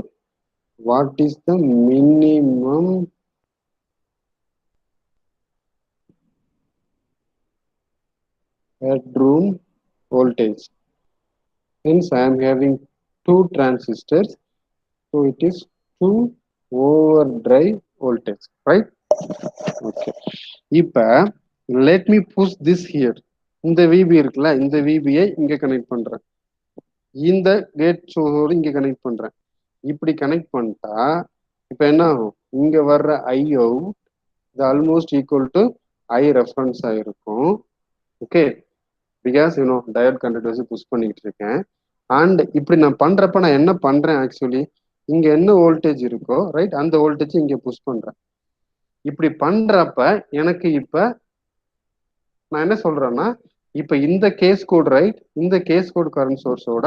What is the minimum headroom voltage? Since I am having two transistors, so it is 2 overdrive voltage, right? Okay, இப்ப let me push this here. இந்த VB இருக்குல்ல, இந்த VB-ஐ இங்க connect பண்றேன், இந்த gate சோர்ஸோடு இங்க connect பண்றேன். இப்படி கனெக்ட் பண்ணிட்டா இப்போ என்ன ஆகும், இங்க வர்ற ஐ அவுட் இது almost equal to I reference ஆயிருக்கும். ஓகே, பிகாஸ் டயோட் கண்டக்ட் வச்சு புஷ் பண்ணிக்கிட்டு இருக்கேன். அண்ட் இப்படி நான் பண்றப்ப நான் என்ன பண்றேன், ஆக்சுவலி இங்க என்ன வோல்டேஜ் இருக்கோ ரைட், அந்த வோல்டேஜ் இங்க புஷ் பண்றேன். இப்படி பண்றப்ப எனக்கு இப்ப நான் என்ன சொல்றேன்னா, இப்ப இந்த கேஸ் கோட் ரைட், இந்த கேஸ் கோட் கரண்ட் சோர்ஸோட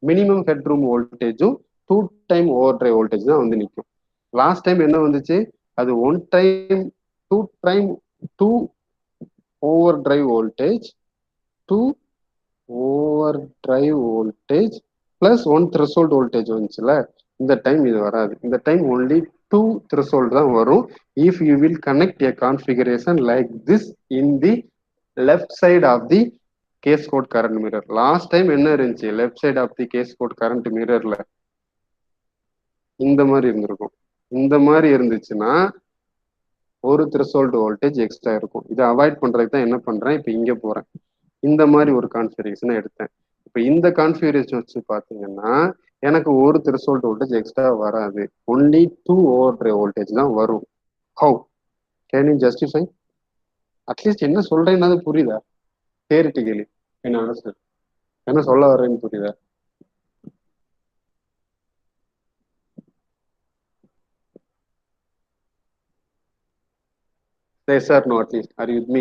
மினிமம் ஹெட்ரூம் வோல்டேஜும் 2 டைம் ஓவர் டிரைவ் வோல்டேஜ் தான் வந்து நிற்கும். லாஸ்ட் டைம் என்ன வந்துச்சு, அது 1 time 2 over drive voltage 2 over drive voltage plus 1 threshold voltage வந்துச்சுல. இந்த டைம் இது வராது. இந்த டைம் ஒன்லி 2 த்ரெஷோல்ட் தான் வரும். If you will connect a configuration like this in the left side of the case code current mirror. Last time என்ன இருந்துச்சு, left side of the cascode current மிரர்ல இந்த மாதிரி இருந்திருக்கும். இந்த மாதிரி இருந்துச்சுன்னா ஒரு த்ரெஷோல்ட் வோல்டேஜ் எக்ஸ்ட்ரா இருக்கும். இதை அவாய்ட் பண்றதுக்கு தான் என்ன பண்றேன், இப்போ இங்க போறேன், இந்த மாதிரி ஒரு கான்ஃபிகரேஷனை எடுத்தேன். இப்போ இந்த கான்ஃபிகரேஷன் வச்சு பார்த்தீங்கன்னா எனக்கு ஒரு த்ரெஷோல்ட் வோல்டேஜ் எக்ஸ்ட்ரா வராது, ஒன்லி 2 ஓவர் டிரைவ் வோல்டேஜ் தான் வரும். How can you justify? At least என்ன சொல்றேன்னு புரியுதா? தியரிட்டிக்கலி என்ன அண்டர்ஸ்டாண்ட், என்ன சொல்ல வர்றேன்னு புரியுதா? Yes or no, at least. Are you with me?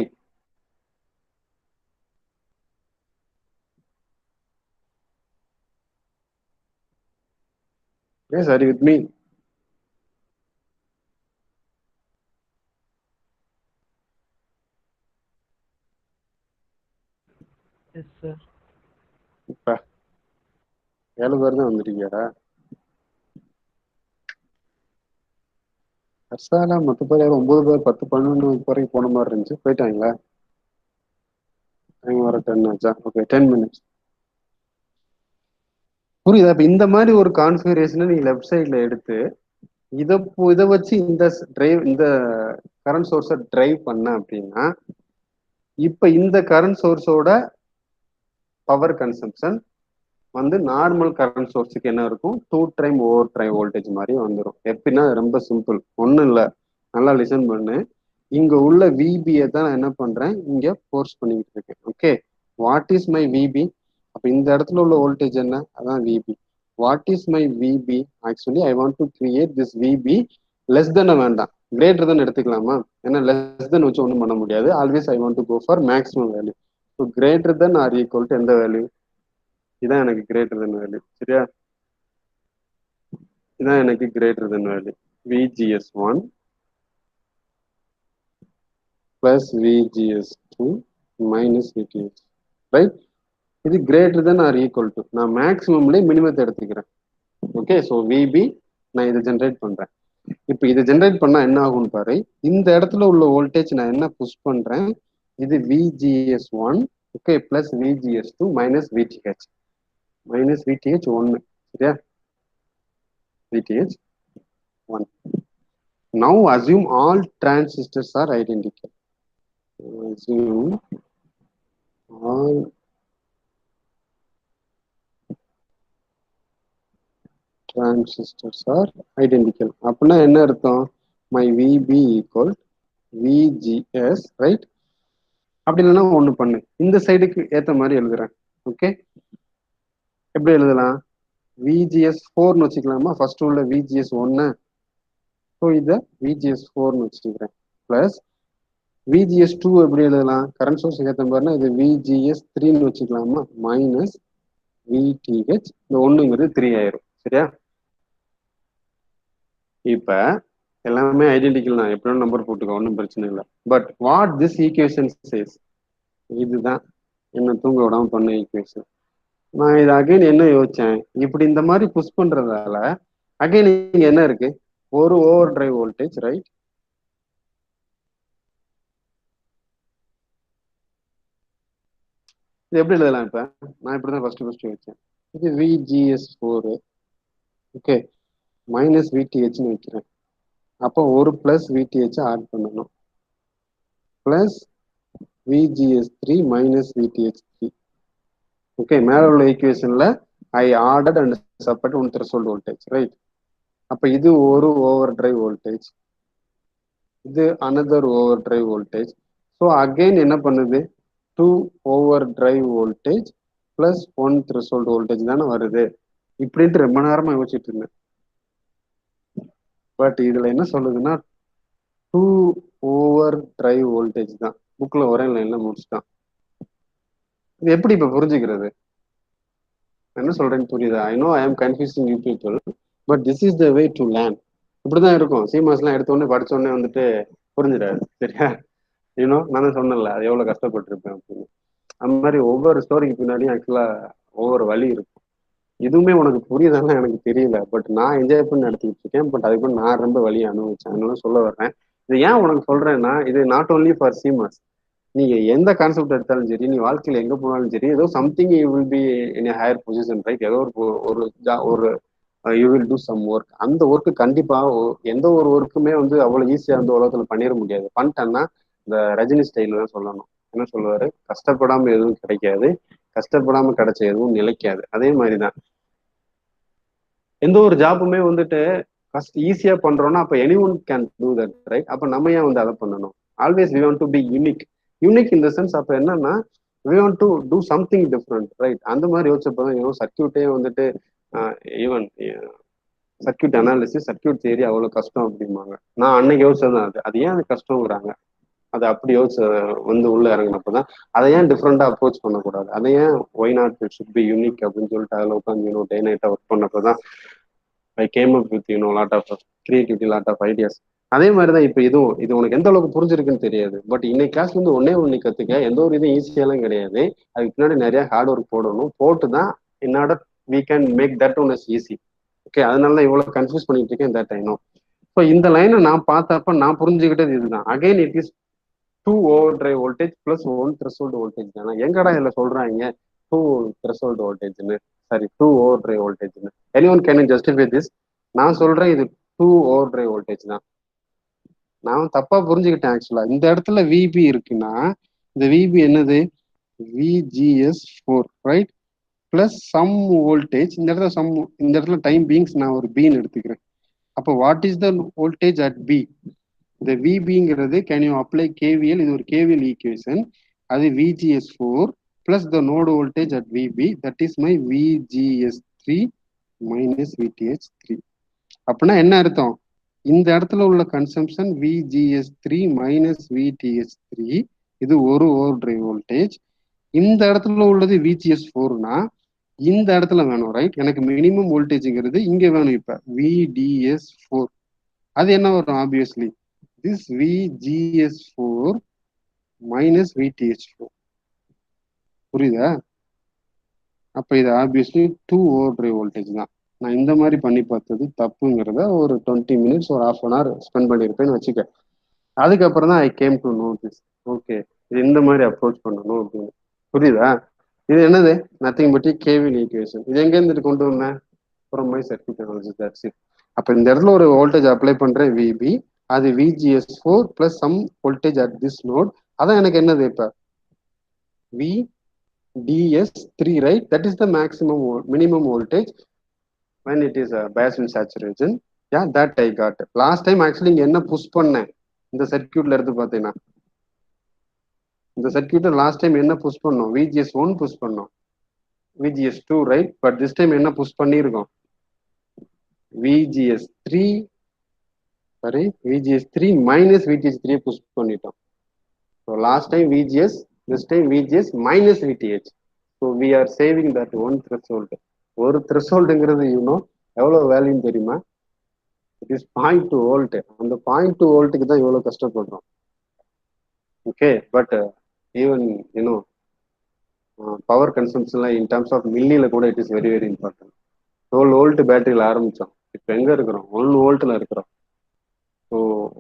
Yes, are you with me? Yes sir. இப்ப 7 பேர் தான் வந்துட்டீங்கடா. அர்சாலா மொத்த பேர் யாரும் 9 பேர் 10 12 வரைக்கும் போன மாதிரி இருந்துச்சு. போயிட்டாங்களா? டைம் வர 10 ஆச்சா? Okay, 10 minutes. புரியுதா? இப்ப இந்த மாதிரி ஒரு கான்ஃபிகரேஷனை நீ லெஃப்ட் சைட்ல எடுத்து இதை வச்சு இந்த கரண்ட் சோர்ஸை டிரைவ் பண்ண அப்படின்னா இப்ப இந்த கரண்ட் சோர்ஸோட பவர் கன்சம்ஷன் வந்து நார்மல் கரண்ட் சோர்ஸுக்கு என்ன இருக்கும், 2 டைம் ஓவர் டிரைவ் வோல்டேஜ் மாதிரி வந்துடும். எப்படின்னா ரொம்ப சிம்பிள், ஒன்றும் இல்லை, நல்லா லிசன் பண்ணு. இங்க உள்ள விபியை தான் நான் என்ன பண்றேன், இங்க ஃபோர்ஸ் பண்ணிக்கிட்டு இருக்கேன். Okay, what is my VB? அப்ப இந்த இடத்துல உள்ள வோல்டேஜ் என்ன, அதான் VB. What is my VB? Actually I want to create this VB less than வேண்டாம், கிரேட்டர் தென் எடுத்துக்கலாமா? ஏன்னா லெஸ் தென் வச்சு ஒன்றும் பண்ண முடியாது. Always I want to go for maximum value. So greater than or equal to எந்த value, இதான் எனக்கு கிரேட்டர் தென் வேல்யூ. சரியா? இதான் எனக்கு greater than value. VGS1 plus VGS2 minus VTH. Right? இது greater than or equal to, நான் மேக்ஸிமம்லேயே மினிமத்தை எடுத்துக்கிறேன். ஓகே, ஸோ விபி நான் இதை ஜென்ரேட் பண்றேன். இப்போ இதை ஜென்ரேட் பண்ணா என்ன ஆகும்னு பாரு. இந்த இடத்துல உள்ள வோல்டேஜ் நான் என்ன புஷ் பண்றேன், இது VGS1 okay plus VGS2 minus VTH. Minus VTH 1. சரியா? VTH 1. Now assume all transistors are identical. Assume all transistors are identical. அப்படின்னா என்ன அர்த்தம், my VB equal VGS, right? அப்படி இல்லைன்னா ஒண்ணு பண்ணு, இந்த சைடுக்கு ஏத்த மாதிரி எழுதுறேன். ஓகே, எப்படி எழுதலாம், VGS4ன்னு வச்சுக்கலாமா? ஃபர்ஸ்ட் உள்ள VGS1, ஸோ இதை VGS4ன்னு வச்சுக்கிறேன். பிளஸ் VGS2 எப்படி எழுதலாம், கரண்ட் சோர்ஸ் ஏற்ற மாதிரினா இது VGS3ன்னு வச்சுக்கலாமா? மைனஸ் VTH, இந்த ஒண்ணுங்கிறது 3 ஆயிரும். சரியா? இப்ப எல்லாமே ஐடென்டிக்கல் தான், எப்படியும் நம்பர் போட்டுக்கோ, ஒன்றும் பிரச்சனை இல்லை. But what this equation says, இதுதான் என்ன தூங்க விடாம பண்ண ஈக்குவேஷன். நான் இது அகைன் என்ன யோசிச்சேன், இப்படி இந்த மாதிரி புஷ் பண்றதால அகைன் இங்க என்ன இருக்கு, ஒரு ஓவர் டிரைவ் வோல்டேஜ், ரைட்? இது எப்படி எழுதலாம், இப்ப நான் இப்படிதான் ஃபர்ஸ்ட் வச்சேன். இது VGS4 ஓகே மைனஸ் VTHன்னு வைக்கிறேன். அப்போ ஒரு பிளஸ் VTH ஆட் பண்ணணும். Plus VGS3 minus VTH3. Okay, மேல உள்ள ஈக்குவேஷன்ல I ordered and support one threshold voltage, right? அப்ப இது ஒரு ஓவர் டிரைவ் வோல்டேஜ், இது another over drive voltage. So again என்ன பண்ணுது, 2 over drive voltage plus 1 threshold voltage தானே வருது. இப்படின்ட்டு ரொம்ப நேரமா யோசிச்சுட்டு இருந்தேன். பட் இதுல என்ன சொல்லுதுன்னா 2 ஓவர் டிரைவ் வோல்டேஜ் தான். புக்ல ஒரே லைன்ல முடிச்சுட்டான். இது எப்படி இப்ப புரிஞ்சுக்கிறது? என்ன சொல்றேன்னு புரியுதா? I know I am confusing you people, but this is the way to learn. இப்படிதான் இருக்கும். சிமாஸ்லாம் எடுத்த உடனே படிச்ச உடனே வந்துட்டு புரிஞ்சிடாது. சரியா? யூனோ நான் தான் சொன்னேன்ல அது எவ்வளவு கஷ்டப்பட்டிருப்பேன் அப்படின்னு. அந்த மாதிரி ஒவ்வொரு ஸ்டோரிக்கு பின்னாடியும் ஆக்சுவலா ஒவ்வொரு வழி இருக்கும். இதுவுமே உனக்கு புரியுதான்னு எனக்கு தெரியல, பட் நான் என்ஜாய் பண்ணி நடத்திட்டு இருக்கேன். பட் அதுக்கு நான் ரொம்ப வழியை அனுபவிச்சேன். அதனால சொல்ல வர்றேன். இது ஏன் உனக்கு சொல்றேன்னா, இது நாட் ஓன்லி ஃபார் சிமாஸ். நீங்க எந்த கான்செப்ட் எடுத்தாலும் சரி, நீ வாழ்க்கையில எங்க போனாலும் சரி, ஏதோ something you will be in higher position, right? ஏதோ ஒரு you will do some work. அந்த ஒர்க்கு கண்டிப்பா எந்த ஒரு ஒர்க்குமே வந்து அவ்வளவு ஈஸியா வந்து உலகத்துல பண்ணிட முடியாது. பண்ணிட்டேன்னா இந்த ரஜினி ஸ்டைல தான் சொல்லணும். என்ன சொல்லுவாரு, கஷ்டப்படாம எதுவும் கிடைக்காது, கஷ்டப்படாம கிடைச்ச எதுவும் நிலைக்காது. அதே மாதிரிதான் எந்த ஒரு ஜாப்புமே வந்துட்டு ஈஸியா பண்றோம்னா அப்ப any one can do that, right? அப்ப நம்ம ஏன் வந்து அதை பண்ணணும்? Always we want to be unique. Unique in the sense அப்ப என்னன்னா we want to do something different, right? அந்த மாதிரி யோசிச்சப்பதான் ஏதோ சர்க்கியூட்டே வந்துட்டு even circuit analysis, circuit theory அவ்வளவு கஷ்டம் அப்படிம்பாங்க. நான் அன்னைக்கு யோசிச்சதுதான் அது. அது ஏன் அது கஷ்டங்கிறாங்க? அது அப்படி யோசிச்சு வந்து உள்ள இறங்கினப்பதான் அதை ஏன் டிஃப்ரெண்டா அப்ரோச் பண்ணக்கூடாது, அதை ஏன் why not it should be unique அப்படின்னு சொல்லிட்டு அதில் உட்காந்து டே நைட்டா ஒர்க் பண்ணப்பதான் I came up with lot of creativity, lot of ideas. அதே மாதிரிதான் இப்ப இது உனக்கு எந்த அளவுக்கு புரிஞ்சிருக்குன்னு தெரியாது. பட் இன்னைக்கு கிளாஸ்ல இருந்து ஒண்ணு கத்துக்க. எந்த ஒரு இதுவும் ஈஸியெல்லாம் கிடையாது. அதுக்கு பின்னாடி நிறைய ஹார்ட் ஒர்க் போடணும். போட்டு தான் என்னோட we can make that one as easy. Okay, அதனால தான் இவ்வளவு கன்ஃபியூஸ் பண்ணிட்டு இருக்கேன் தட் ஐ நோ. ஸோ இந்த லைனை நான் பார்த்தப்ப நான் புரிஞ்சுக்கிட்டது இதுதான். Again it is 2 over drive voltage plus 1 threshold voltage தானே. எங்கடா இதுல சொல்றாங்க 2 த்ரெஷோல்ட் வோல்டேஜ்னு, சாரி 2 ஓவர் டிரைவ் வோல்டேஜ்னு? Anyone can justify this? நான் சொல்றேன் இது 2 ஓவர் டிரைவ் வோல்டேஜ் தான். நான் தப்பா புரிஞ்சுக்கிட்டேன் ஆக்சுவலா. இந்த இடத்துல விபி இருக்குன்னா இந்த விபி என்னது, VGS4, right? Plus some voltage. இந்த இடத்துல டைம் பீங்ஸ் நான் ஒரு பீன்னு எடுத்துக்கிறேன். அப்போ what is the voltage at B? இந்த விபிங்கிறது கேன் யூ அப்ளை கேவிஎல்? இது ஒரு கேவிஎல் ஈக்குவேஷன். அது VGS4 plus the node voltage at VB, that is my VGS3 minus VTH3. அப்படின்னா என்ன அர்த்தம்? இந்த இடத்துல உள்ள கன்சம்ஷன் VGS3 மைனஸ் VTH3, இது ஒரு ஓவர் டிரைவ் வோல்டேஜ். இந்த இடத்துல உள்ளது VGS4னா இந்த இடத்துல வேணும், ரைட்? எனக்கு மினிமம் வோல்டேஜ்ங்கிறது இங்க வேணும். இப்ப VDS4 அது என்ன வரும்? Obviously this VGS4 minus VTH4. புரியுதா? அப்ப இது ஆப்வியஸ்லி 2 ஓவர் டிரைவ் வோல்டேஜ் தான். நான் இந்த மாதிரி பண்ணி பார்த்தது தப்புங்கிறத ஒரு 20 மினிட்ஸ் ஒரு ½ hour ஸ்பெண்ட் பண்ணியிருப்பேன்னு வச்சுக்க. அதுக்கப்புறம் தான் I came to know this. Okay, இது இந்த மாதிரி அப்ரோச் பண்ணணும் அப்படின்னு. புரியுதா? இது என்னது? Nothing but KVL equation. இது எங்க இருந்துட்டு கொண்டு வந்தேன்? From my circuit analysis, that's it. அப்ப இந்த இடத்துல ஒரு வோல்டேஜ் அப்ளை பண்றேன் விபி, அது VGS4 plus some voltage at this node. அதான் எனக்கு என்னது இப்ப VDS3, right? That is the minimum voltage when it is biased in saturation. Yeah, that I got. Last time actually இங்க என்ன புஷ் பண்ணேன் இந்த சர்க்கியூட்ல இருந்து பாத்தீங்கன்னா, இந்த சர்க்கியூட்ல லாஸ்ட் டைம் என்ன புஷ் பண்ணோம்? VGS1 புஷ் பண்ணோம், VGS2, right? But this time என்ன புஷ் பண்ணியிருக்கோம்? VGS3 மைனஸ் VTH3 புஷ் பண்ணிட்டோம். So last time VGS, this time VGS minus VTH. So we are saving that 1 threshold. ஒரு த்ரெஷோல்டுங்கிறது எவ்வளவு வேல்யூன்னு தெரியுமா? It is 0.2 volt. அந்த 0.2 வோல்ட்டுக்கு தான் இவ்வளவு கஷ்டப்படுறோம். ஓகே, பட் ஈவன் பவர் கன்சம்ஷன்ல இன் டர்ம்ஸ் ஆஃப் மில்லியில கூட it is very very important. 12 volt பேட்டரியில் ஆரம்பிச்சோம், இப்போ எங்க இருக்கிறோம்? 1 வோல்ட்ல இருக்கிறோம். ஸோ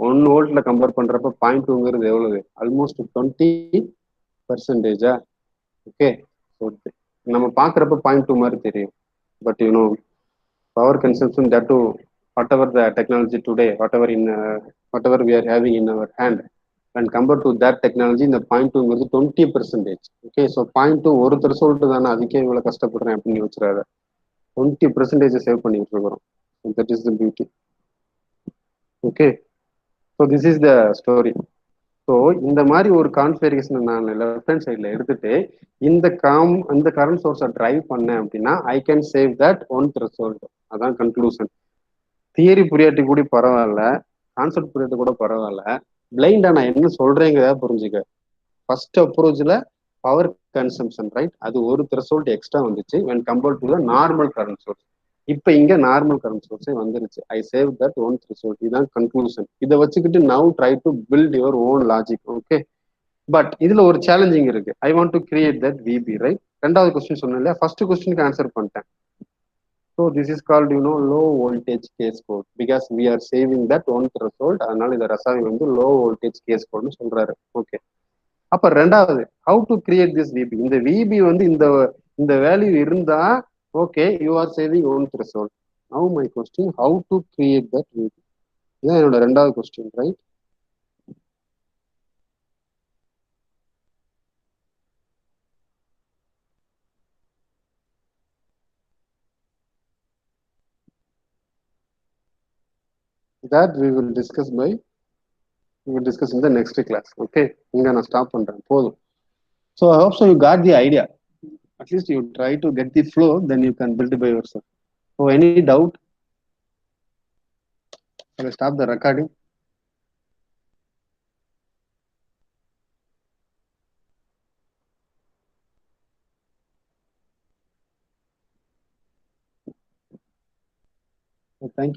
1 வோல்ட்ல கம்பேர் பண்றப்ப 0.2ங்கிறது எவ்வளவு? ஆல்மோஸ்ட் 20%. ஓகே, நம்ம பாக்குறப்ப 0.2 மாதிரி தெரியும். But power consumption, that too, whatever the technology today, whatever we are having in our hand, and compared to that technology, இந்த 0.2ங்கிறது 20%. ஓகே, ஸோ 0.2 ஒரு த்ரெஷோல்ட் தானே, அதுக்கே இவ்வளவு கஷ்டப்படுறேன் அப்படின்னு யோசிச்சிடாத. 20% சேவ் பண்ணிட்டு இருக்கிறோம். So That is the beauty. Okay, so this is the story. So இந்த மாதிரி ஒரு கான்ஃபிகரேஷன் நான் லெஃப்ட் ஹேண்ட் சைடில் எடுத்துட்டு இந்த கரண்ட் சோர்ஸை ட்ரைவ் பண்ணேன் அப்படின்னா I can save that one threshold. அதான் கன்க்ளூஷன். தியரி புரியாட்டி கூட பரவாயில்ல, கான்செப்ட் புரியாட்டி கூட பரவாயில்ல, பிளைண்டா நான் என்ன சொல்றேங்கிறத புரிஞ்சுக்க. ஃபர்ஸ்ட் அப்ரோச்சில் பவர் கன்சம்ஷன் ரைட், அது ஒரு த்ரெஷோல்ட் எக்ஸ்ட்ரா வந்துச்சு when compared to the normal current source. இப்போ இங்க நார்மல் கரண்ட் சோர்ஸே வந்துருச்சு. I save that one threshold. இதுதான் கன்க்ளூஷன். இதை வச்சுக்கிட்டு now try to build your own logic. Okay, but இதுல ஒரு சேலஞ்சிங் இருக்கு. I want to create that VB right. ரெண்டாவது கொஸ்டின் சொன்னேன் இல்லையா, ஃபர்ஸ்ட் கொஸ்டினுக்கு ஆன்சர் பண்ணிட்டேன். So this is called low voltage case code because we are saving that one threshold. அதனால இந்த ரசாவி வந்து லோ வோல்டேஜ் கேஸ் கோட்னு சொல்றாரு. ஓகே, அப்ப ரெண்டாவது how to create this VB. இந்த விபி வந்து இந்த வேல்யூ இருந்தா okay you are saving one threshold. Now my question how to create that VB. இதுதான் என்னோட ரெண்டாவது question right. That we will discuss in the next class. Okay, இங்க நான் stop பண்றேன், போதும். So I hope so you got the idea. At least you try to get the flow, then you can build it by yourself. So any doubt? Shall I stop the recording? Thank you.